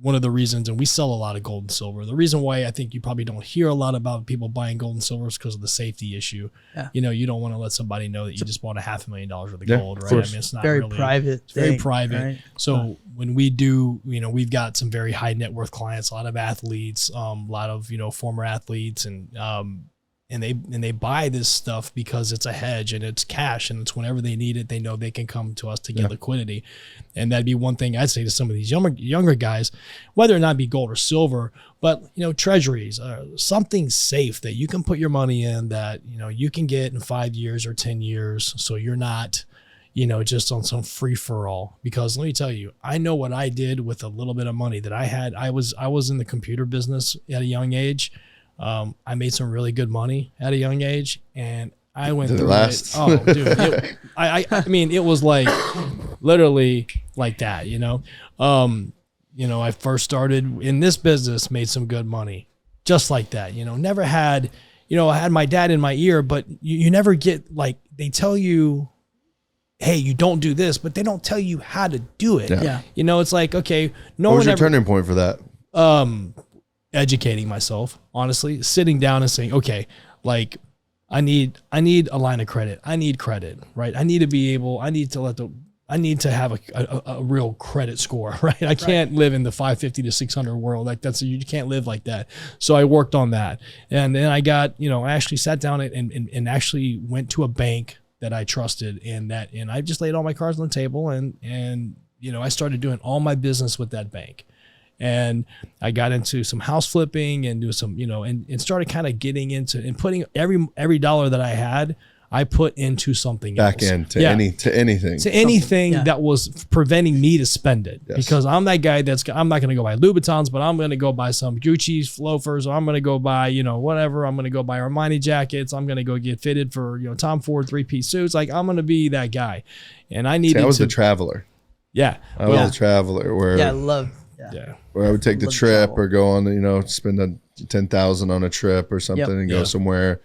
One of the reasons, and we sell a lot of gold and silver. The reason why I think you probably don't hear a lot about people buying gold and silver is because of the safety issue. Yeah. You don't want to let somebody know that you just bought $500,000 worth of gold, right? I mean, it's not very private. It's very private. Right? So when we do, we've got some very high net worth clients, a lot of athletes, a lot of former athletes, and they buy this stuff because it's a hedge and it's cash, and it's whenever they need it, they know they can come to us to get liquidity. And that'd be one thing I'd say to some of these younger guys, whether or not it be gold or silver, but treasuries, something safe that you can put your money in that you can get in 5 years or 10 years, so you're not just on some free for all. Because let me tell you, I know what I did with a little bit of money that I had. I was in the computer business at a young age. I made some really good money at a young age, and I went through it. Oh, dude, I mean, it was like literally like that, I first started in this business, made some good money just like that, never had, I had my dad in my ear, but you never get, like, they tell you, hey, you don't do this, but they don't tell you how to do it. Yeah. It's like, okay, what was your turning point for that? Educating myself, honestly, sitting down and saying, okay, like I need a line of credit. I need credit, right? I need to have a real credit score, right? I can't live in the 550 to 600 world. Like you can't live like that. So I worked on that. And then I got, I actually sat down and actually went to a bank that I trusted, and I just laid all my cards on the table, and I started doing all my business with that bank. And I got into some house flipping and do some, and started kind of getting into and putting every dollar that I had, I put into something back else. end to anything. To anything that was preventing me to spend it. Yes. Because I'm that guy I'm not going to go buy Louboutins, but I'm going to go buy some Gucci loafers, or I'm going to go buy, whatever. I'm going to go buy Armani jackets. I'm going to go get fitted for, Tom Ford 3-piece suits. Like, I'm going to be that guy. And I needed I was the traveler. Yeah. I was the traveler where I love where I would take the trip or go on, spend $10,000 on a trip or something and go somewhere.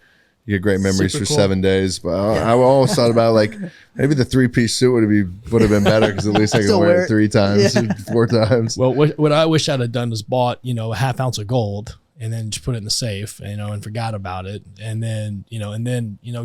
You get great memories for 7 days, but I always thought about like maybe the 3-piece suit would have been better because at least I could wear it 3 times, 4 times. Well, what I wish I'd have done was bought a half ounce of gold and then just put it in the safe, and forgot about it, and then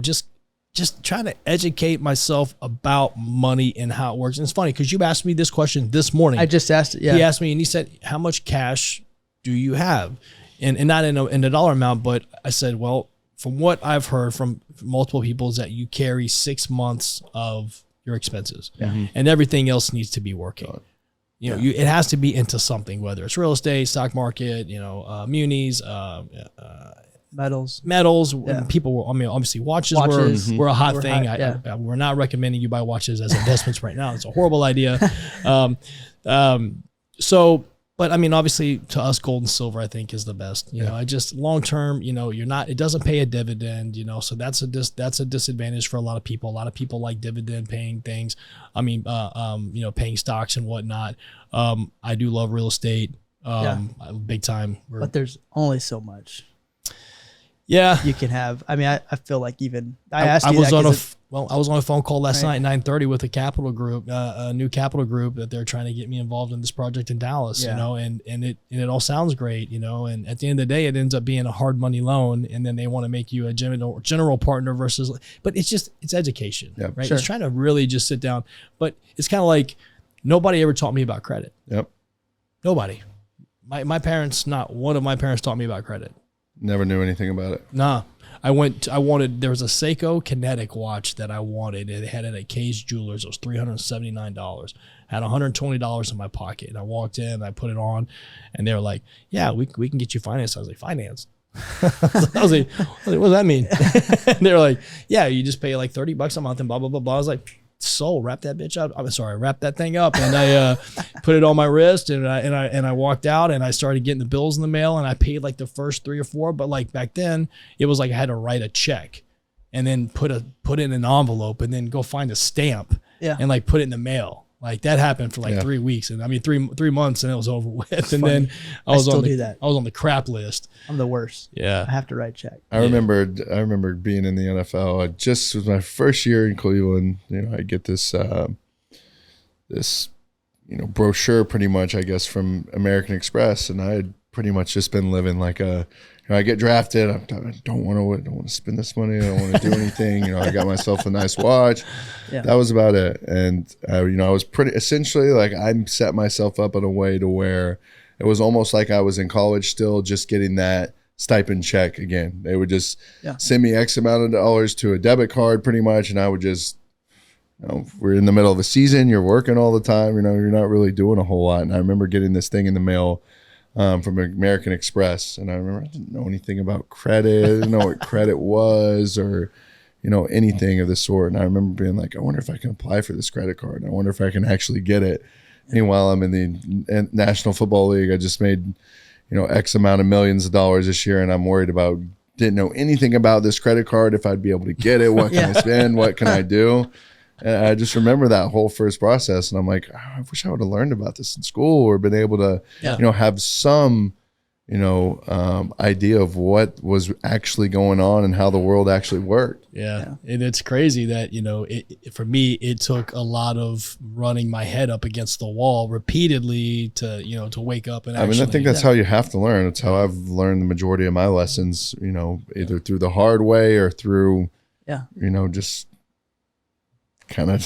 just trying to educate myself about money and how it works. And it's funny because you asked me this question this morning. I just asked it. Yeah, he asked me and he said, "How much cash do you have?" And not in a dollar amount, but I said, well, from what I've heard from multiple people is that you carry 6 months of your expenses, and everything else needs to be working. It has to be into something, whether it's real estate, stock market, munis, metals. People were, obviously watches were a hot thing. We're not recommending you buy watches as investments right now. It's a horrible idea. But obviously to us, gold and silver, I think is the best. I just long term, it doesn't pay a dividend, so that's a disadvantage for a lot of people. A lot of people like dividend paying things. Paying stocks and whatnot. I do love real estate, big time. But there's only so much. Yeah, you can have. I feel like even I was on a phone call last night at 9:30 with a capital group, a new capital group that they're trying to get me involved in this project in Dallas. And it all sounds great, and at the end of the day, it ends up being a hard money loan, and then they want to make you a general partner versus. But it's education, right? Sure. It's trying to really just sit down. But it's kind of like nobody ever taught me about credit. Yep. Nobody. My parents, not one of my parents taught me about credit. Never knew anything about it. Nah. There was a Seiko Kinetic watch that I wanted. It had it at Kay's Jewelers. It was $379. I had $120 in my pocket. And I walked in, I put it on, and they were like, yeah, we can get you financed. I was like, financed? I was like, what does that mean? And they were like, yeah, you just pay like $30 a month and blah, blah, blah, blah. I was like, wrap that bitch up. I'm sorry, wrap that thing up. And I put it on my wrist, and I walked out, and I started getting the bills in the mail, and I paid like the first 3 or 4. But like back then, it was like I had to write a check and then put it in an envelope and then go find a stamp and like put it in the mail. Like that happened for like 3 weeks, and 3 months, and it was over with. And then I was on the crap list. I'm the worst. Yeah, I have to write check. I remember being in the NFL. It just was my first year in Cleveland. I get this brochure pretty much, I guess, from American Express, and I had pretty much just been living like I get drafted. I don't want to spend this money. I don't want to do anything. I got myself a nice watch. Yeah. That was about it. And I was pretty essentially like I set myself up in a way to where it was almost like I was in college still, just getting that stipend check again. They would just send me X amount of dollars to a debit card pretty much, and I would just we're in the middle of a season. You're working all the time. You're not really doing a whole lot. And I remember getting this thing in the mail from American Express, and I remember I didn't know anything about credit. I didn't know what credit was or anything of the sort. And I remember being like, I wonder if I can apply for this credit card. I wonder if I can actually get it. Meanwhile, I'm in the National Football League. I just made X amount of millions of dollars this year, and I'm worried about didn't know anything about this credit card, if I'd be able to get it, what can I spend, what can I do. And I just remember that whole first process, and I'm like, I wish I would have learned about this in school or been able to, have some, idea of what was actually going on and how the world actually worked. Yeah. And it's crazy that, for me, it took a lot of running my head up against the wall repeatedly to wake up and actually. I think that's how you have to learn. It's how I've learned the majority of my lessons, either through the hard way or through, just kind of,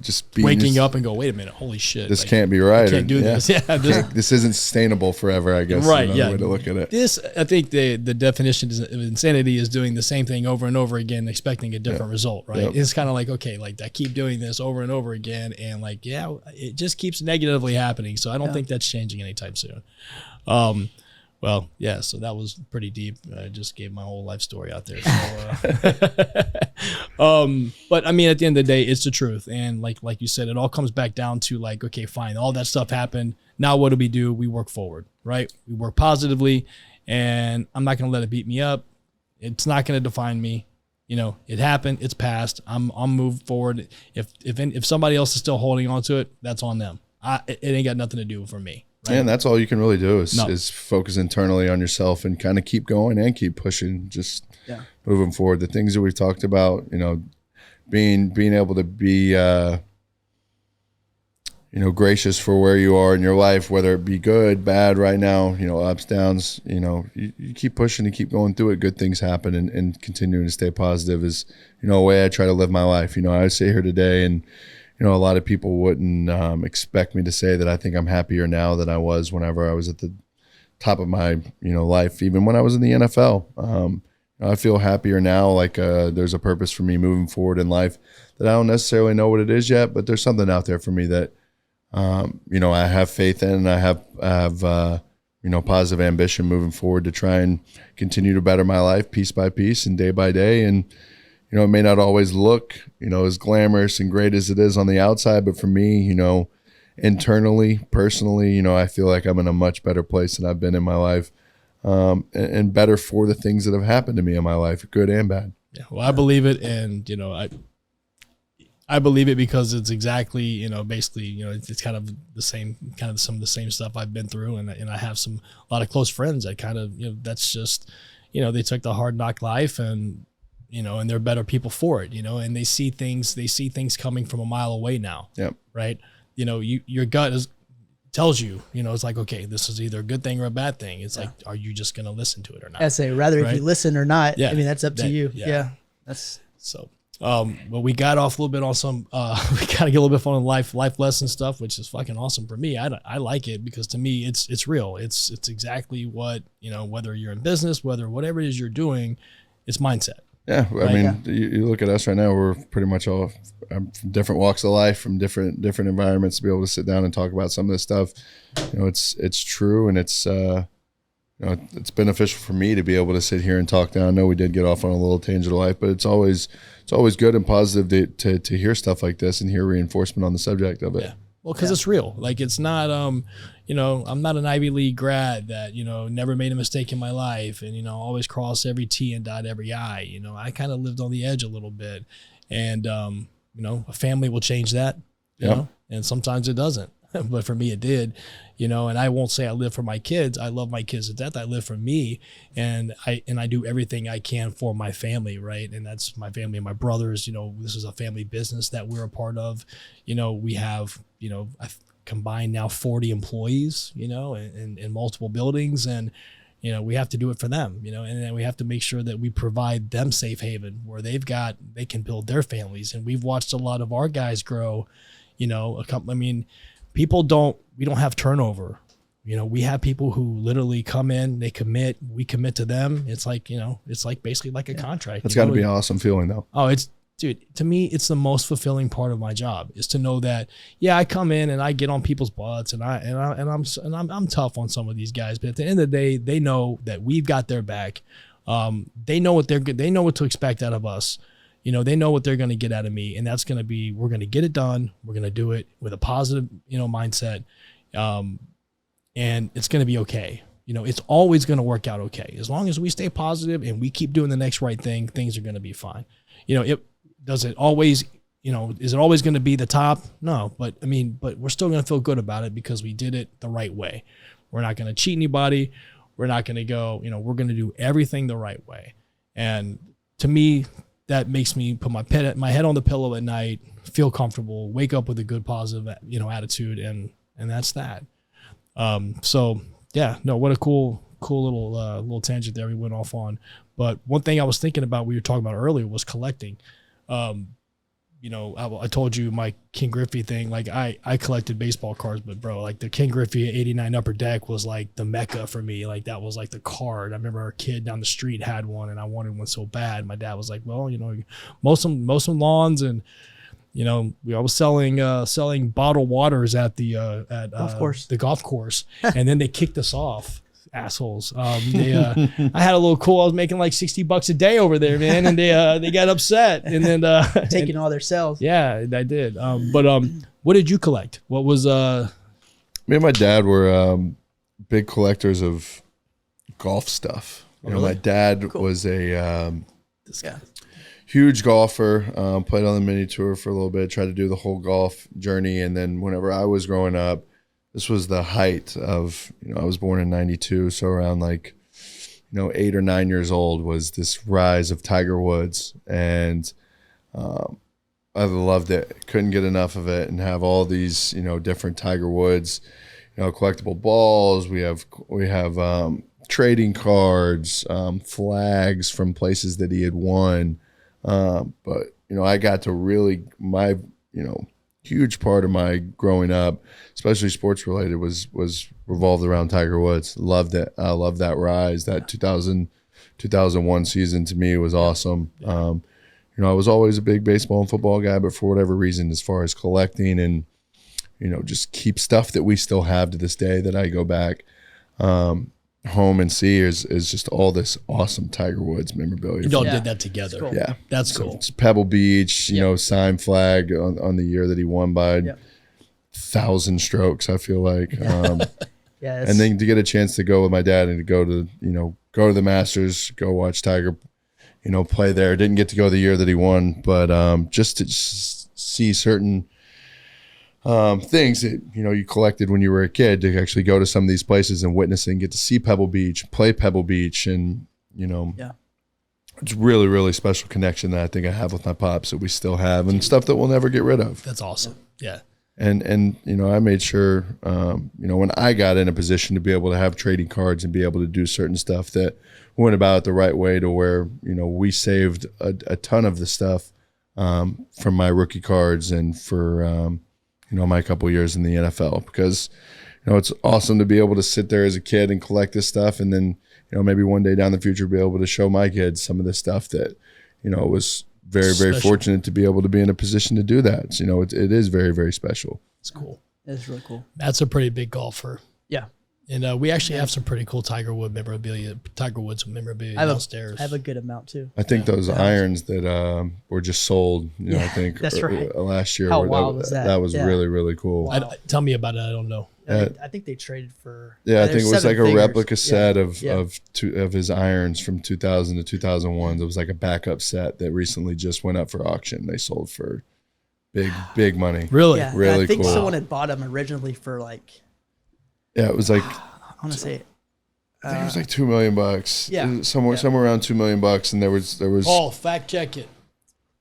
just waking up and go, wait a minute, holy shit. This can't be right. I can't do this. Yeah. This isn't sustainable forever, I guess. Right. Way to look at it. I think the definition of insanity is doing the same thing over and over again, expecting a different result, right? Yep. It's kind of like, okay, like I keep doing this over and over again, and like, it just keeps negatively happening. So I don't think that's changing anytime soon. Well, yeah, so that was pretty deep. I just gave my whole life story out there. So, but I mean, at the end of the day, it's the truth. And like you said, it all comes back down to like, okay, fine, all that stuff happened. Now what do? We work forward, right? We work positively, and I'm not going to let it beat me up. It's not going to define me. You know, it happened. It's past. I'm moved forward. If somebody else is still holding on to it, that's on them. It ain't got nothing to do for me. Right? And that's all you can really do is focus internally on yourself and kind of keep going and keep pushing, just moving forward. The things that we've talked about, you know, being able to be, you know, gracious for where you are in your life, whether it be good, bad right now, you know, ups, downs, you know, you keep pushing and keep going through it. Good things happen, and continuing to stay positive is, you know, a way I try to live my life. You know, I sit here today and, you know, a lot of people wouldn't expect me to say that I think I'm happier now than I was whenever I was at the top of my, you know, life, even when I was in the NFL. I feel happier now, like there's a purpose for me moving forward in life that I don't necessarily know what it is yet, but there's something out there for me that, you know, I have faith in, and I have you know, positive ambition moving forward to try and continue to better my life piece by piece and day by day. And, you know, it may not always look, you know, as glamorous and great as it is on the outside, but for me, you know, internally, personally, you know, I feel like I'm in a much better place than I've been in my life, and better for the things that have happened to me in my life, good and bad. Yeah, well, I believe it, and you know, I believe it because it's exactly, you know, basically, you know, it's kind of the same, kind of some of the same stuff I've been through, and I have a lot of close friends that kind of, you know, that's just, you know, they took the hard knock life, and you know, and they're better people for it, you know, and they see things coming from a mile away now. Yep. Right. You know, your gut tells you, you know, it's like, okay, this is either a good thing or a bad thing. It's like, are you just going to listen to it or not? I say rather if you listen or not. Yeah. I mean, that's up to you. Yeah. That's so. But we got off a little bit on some. We got to get a little bit on life lesson stuff, which is fucking awesome for me. I like it because to me, it's real. It's exactly what, you know, whether you're in business, whatever it is you're doing, it's mindset. Yeah, I mean, you look at us right now. We're pretty much all from different walks of life, from different environments. To be able to sit down and talk about some of this stuff, you know, it's true, and it's you know, it's beneficial for me to be able to sit here and talk down. I know we did get off on a little tangent of life, but it's always good and positive to hear stuff like this and hear reinforcement on the subject of it. Yeah. Well, because it's real. Like, it's not, you know, I'm not an Ivy League grad that, you know, never made a mistake in my life and, you know, always cross every T and dot every I. You know, I kind of lived on the edge a little bit. And, you know, a family will change that, you know, and sometimes it doesn't. But for me, it did, you know, and I won't say I live for my kids. I love my kids to death. I live for me, and I do everything I can for my family, right? And that's my family and my brothers. You know, this is a family business that we're a part of. You know, we have, you know, I've combined now 40 employees, you know, in multiple buildings, and, you know, we have to do it for them, you know, and then we have to make sure that we provide them safe haven where they can build their families. And we've watched a lot of our guys grow, you know, I mean, we don't have turnover. You know, we have people who literally come in, they commit, we commit to them. It's like, you know, it's like basically like a contract. That's got to be an awesome feeling though. Oh, dude, to me, it's the most fulfilling part of my job is to know that, yeah, I come in and I get on people's butts and I'm tough on some of these guys, but at the end of the day, they know that we've got their back. They know what to expect out of us. You know, they know what they're going to get out of me, and that's going to be, we're going to get it done. We're going to do it with a positive, you know, mindset. And it's going to be okay. You know, it's always going to work out okay. As long as we stay positive and we keep doing the next right thing, things are going to be fine. You know, is it always going to be the top? No, but we're still going to feel good about it because we did it the right way. We're not going to cheat anybody. We're not going to go, you know, we're going to do everything the right way. And to me, that makes me put my head on the pillow at night, feel comfortable, wake up with a good, positive, you know, attitude, and that's that. So yeah, no, what a cool little tangent there we went off on. But one thing I was thinking about, we were talking about earlier, was collecting. You know, I told you my King Griffey thing. Like I collected baseball cards, but bro, like the King Griffey 89 Upper Deck was like the mecca for me. Like that was like the card. I remember our kid down the street had one, and I wanted one so bad. My dad was like, well, you know, mow some lawns, and you know, I was selling bottled waters at the golf course, and then they kicked us off assholes. I had a little cool. I was making like $60 a day over there, man, and they got upset, and then taking all their sales. Yeah, I did. But what did you collect? What was Me and my dad were big collectors of golf stuff. You know, my dad was a huge golfer. Played on the mini tour for a little bit. Tried to do the whole golf journey, and then whenever I was growing up, this was the height of, I was born in '92, so around like, 8 or 9 years old was this rise of Tiger Woods, and I loved it. Couldn't get enough of it, and have all these, different Tiger Woods, collectible balls. We have trading cards, flags from places that he had won. But I got to really huge part of my growing up, especially sports related, was revolved around Tiger Woods. Loved it. I loved that rise. That 2001 season to me was awesome. I was always a big baseball and football guy, but for whatever reason, as far as collecting and, just keep stuff that we still have to this day that I go back home and see is just all this awesome Tiger Woods memorabilia. You all did that together. Cool. Yeah. That's so cool. It's Pebble Beach, signed flag on the year that he won by 1,000 strokes, I feel like. And then to get a chance to go with my dad and to go to the Masters, go watch Tiger play there. Didn't get to go the year that he won, but just to see certain things that you collected when you were a kid, to actually go to some of these places and witness and get to see Pebble Beach, play Pebble Beach, and it's really, really special connection that I think I have with my pops that we still have, and stuff that we'll never get rid of. That's awesome. Yeah. And I made sure when I got in a position to be able to have trading cards and be able to do certain stuff, that went about it the right way, to where we saved a ton of the stuff from my rookie cards and for my couple years in the NFL, because it's awesome to be able to sit there as a kid and collect this stuff, and then maybe one day down the future be able to show my kids some of the stuff that was very, very fortunate to be able to be in a position to do that. So, it is very, very special. It's cool. It's really cool. That's a pretty big golfer. Yeah. And we actually have some pretty cool Tiger Woods memorabilia downstairs. I have a good amount too. I think those irons that were just sold, I think that's right. Last year. How wild was that? That was really, really cool. Wow. Tell me about it. I don't know. I think they traded for. Yeah, I think it was like a replica set of his irons from 2000 to 2001. It was like a backup set that recently just went up for auction. They sold for big money. Really? Yeah, really I think cool. someone had bought them originally for like. Yeah, it was like. I want to say. I think it was like $2 million. Yeah, somewhere around $2 million, and there was. Oh, fact check it.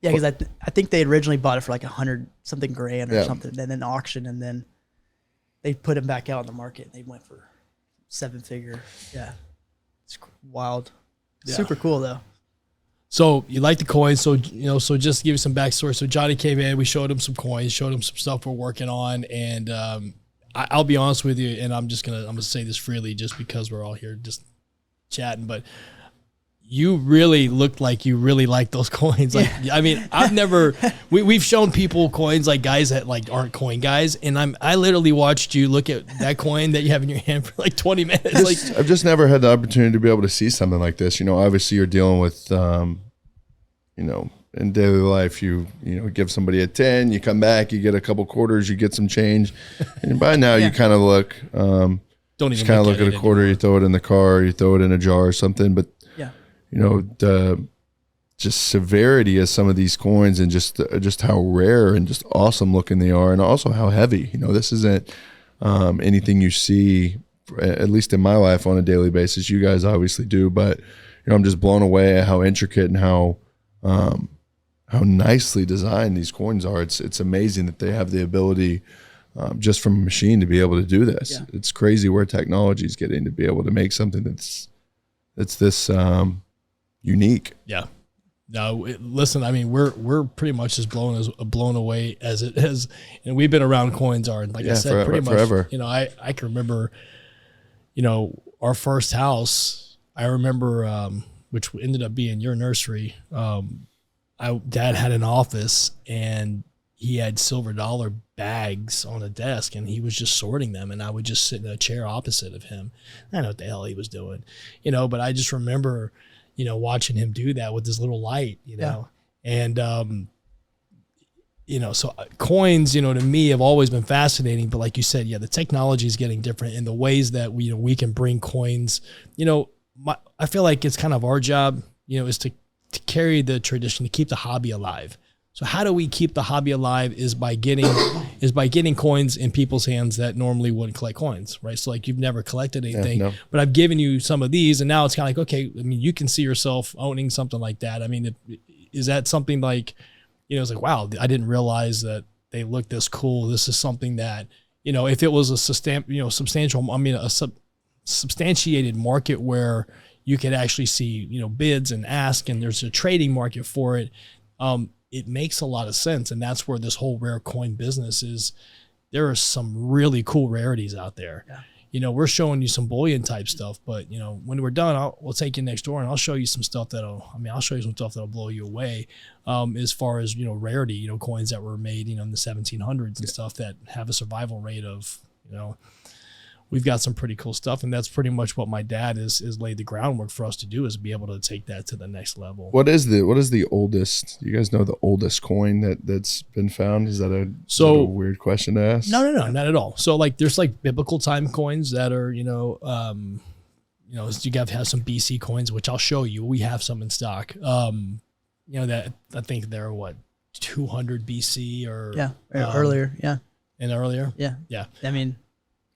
Yeah, because I think they originally bought it for like 100 something grand or something, and then auction, and then they put them back out on the market. And they went for 7-figure. Yeah, it's wild. Yeah. Super cool though. So you like the coins. So so just to give you some backstory. So Johnny came in. We showed him some coins. Showed him some stuff we're working on, and I'll be honest with you, and I'm gonna say this freely just because we're all here just chatting, but you really looked like you really like those coins. Like, I mean, I've never, we've shown people coins, like guys that like aren't coin guys. And I literally watched you look at that coin that you have in your hand for like 20 minutes. I've just never had the opportunity to be able to see something like this. Obviously you're dealing with, in daily life, you give somebody a 10, you come back, you get a couple quarters, you get some change. And by now you kind of look, don't even just kind of look at a quarter, anymore. You throw it in the car, you throw it in a jar or something. But the just severity of some of these coins, and just how rare and just awesome looking they are, and also how heavy. This isn't anything you see, at least in my life, on a daily basis. You guys obviously do, but I'm just blown away at how intricate and how nicely designed these coins are. It's amazing that they have the ability, just from a machine, to be able to do this. Yeah. It's crazy where technology is getting to be able to make something that's this unique. Yeah. No, listen, I mean, we're pretty much as blown away as it is, and we've been around coins are, like I said, pretty much forever. I can remember, our first house. I remember, which ended up being your nursery. Dad had an office, and he had silver dollar bags on a desk and he was just sorting them, and I would just sit in a chair opposite of him. I don't know what the hell he was doing, you know, but I just remember, you know, watching him do that with his little light, you know, and, you know, so coins, you know, to me have always been fascinating, but like you said, yeah, the technology is getting different in the ways that we, you know, we can bring coins, you know, I feel like it's kind of our job, you know, is to carry the tradition, to keep the hobby alive. So how do we keep the hobby alive is by getting coins in people's hands that normally wouldn't collect coins, right? So like you've never collected anything, but I've given you some of these, and now it's kind of like, okay, I mean, you can see yourself owning something like that. I mean, is that something like, you know, it's like, wow, I didn't realize that they look this cool. This is something that, you know, if it was a substantial, I mean, a substantiated market where you could actually see, you know, bids and ask, and there's a trading market for it. It makes a lot of sense. And that's where this whole rare coin business is. There are some really cool rarities out there. Yeah. You know, we're showing you some bullion type stuff, but you know, when we're done, we'll take you next door and I'll show you some stuff I'll show you some stuff that'll blow you away. As far as, you know, rarity, you know, coins that were made, you know, in the 1700s and stuff that have a survival rate of, you know, we've got some pretty cool stuff, and that's pretty much what my dad is laid the groundwork for us to do, is be able to take that to the next level. What is the oldest? You guys know the oldest coin that's been found? Is that a weird question to ask? No, not at all. So like there's like biblical time coins that are, you know, you have some BC coins, which I'll show you. We have some in stock. You know, that I think they're 200 BC or earlier, and earlier, yeah. I mean.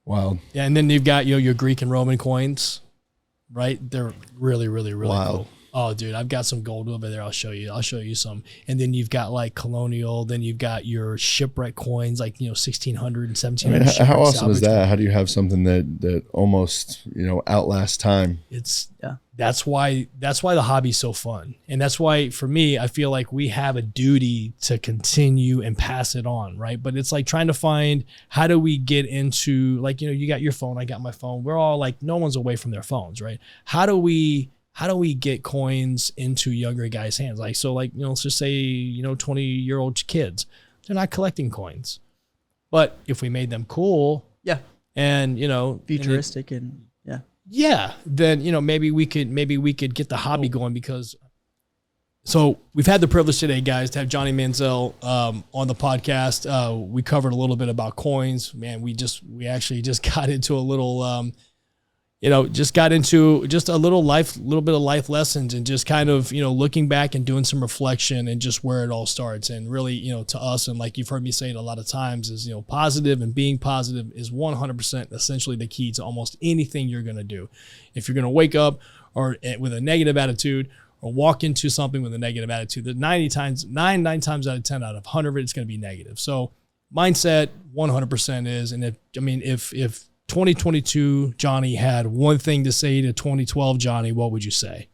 Wild. Yeah, and then you've got, you know, your Greek and Roman coins, right? They're really, really, really wild. Cool. Oh, dude, I've got some gold over there. I'll show you some. And then you've got like colonial. Then you've got your shipwreck coins, like, you know, 1600 and 1700. I mean, how awesome is that? How do you have something that almost, you know, outlasts time? That's why the hobby's so fun. And that's why, for me, I feel like we have a duty to continue and pass it on, right? But it's like trying to find, how do we get into, like, you know, you got your phone, I got my phone. We're all like, no one's away from their phones, right? How do we get coins into younger guys' hands? Like, so like, you know, let's just say, you know, 20-year-old kids, they're not collecting coins. But if we made them cool, and, you know, futuristic then, you know, maybe we could get the hobby going. Because so we've had the privilege today, guys, to have Johnny Manziel on the podcast. We covered a little bit about coins. Man, we actually just got into a little just a little bit of life lessons, and just kind of, you know, looking back and doing some reflection and just where it all starts. And really, you know, to us, and like you've heard me say it a lot of times, is, you know, positive and being positive is 100% essentially the key to almost anything you're going to do. If you're going to wake up with a negative attitude, or walk into something with a negative attitude, that 9 times out of 10 out of 100 it's going to be negative. So mindset 100% is, and if 2022 Johnny had one thing to say to 2012 Johnny, what would you say?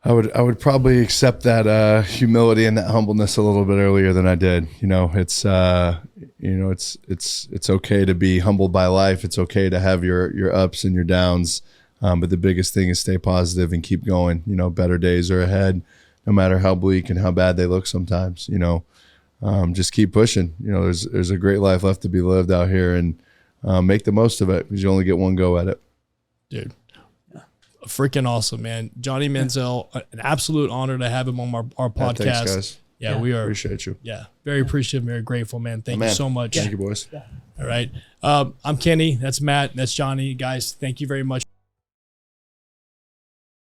I would probably accept that humility and that humbleness a little bit earlier than I did. You know, it's it's okay to be humbled by life. It's okay to have your ups and your downs, but the biggest thing is stay positive and keep going. You know, better days are ahead, no matter how bleak and how bad they look sometimes. You know, just keep pushing. You know, there's a great life left to be lived out here, and make the most of it, because you only get one go at it. Dude, freaking awesome, man. Johnny Manziel, an absolute honor to have him on our podcast. Thanks, guys. Yeah, we are. Appreciate you. Yeah, very appreciative, very grateful, man. Thank you so much. Thank you, boys. All right. I'm Kenny. That's Matt. That's Johnny. Guys, thank you very much.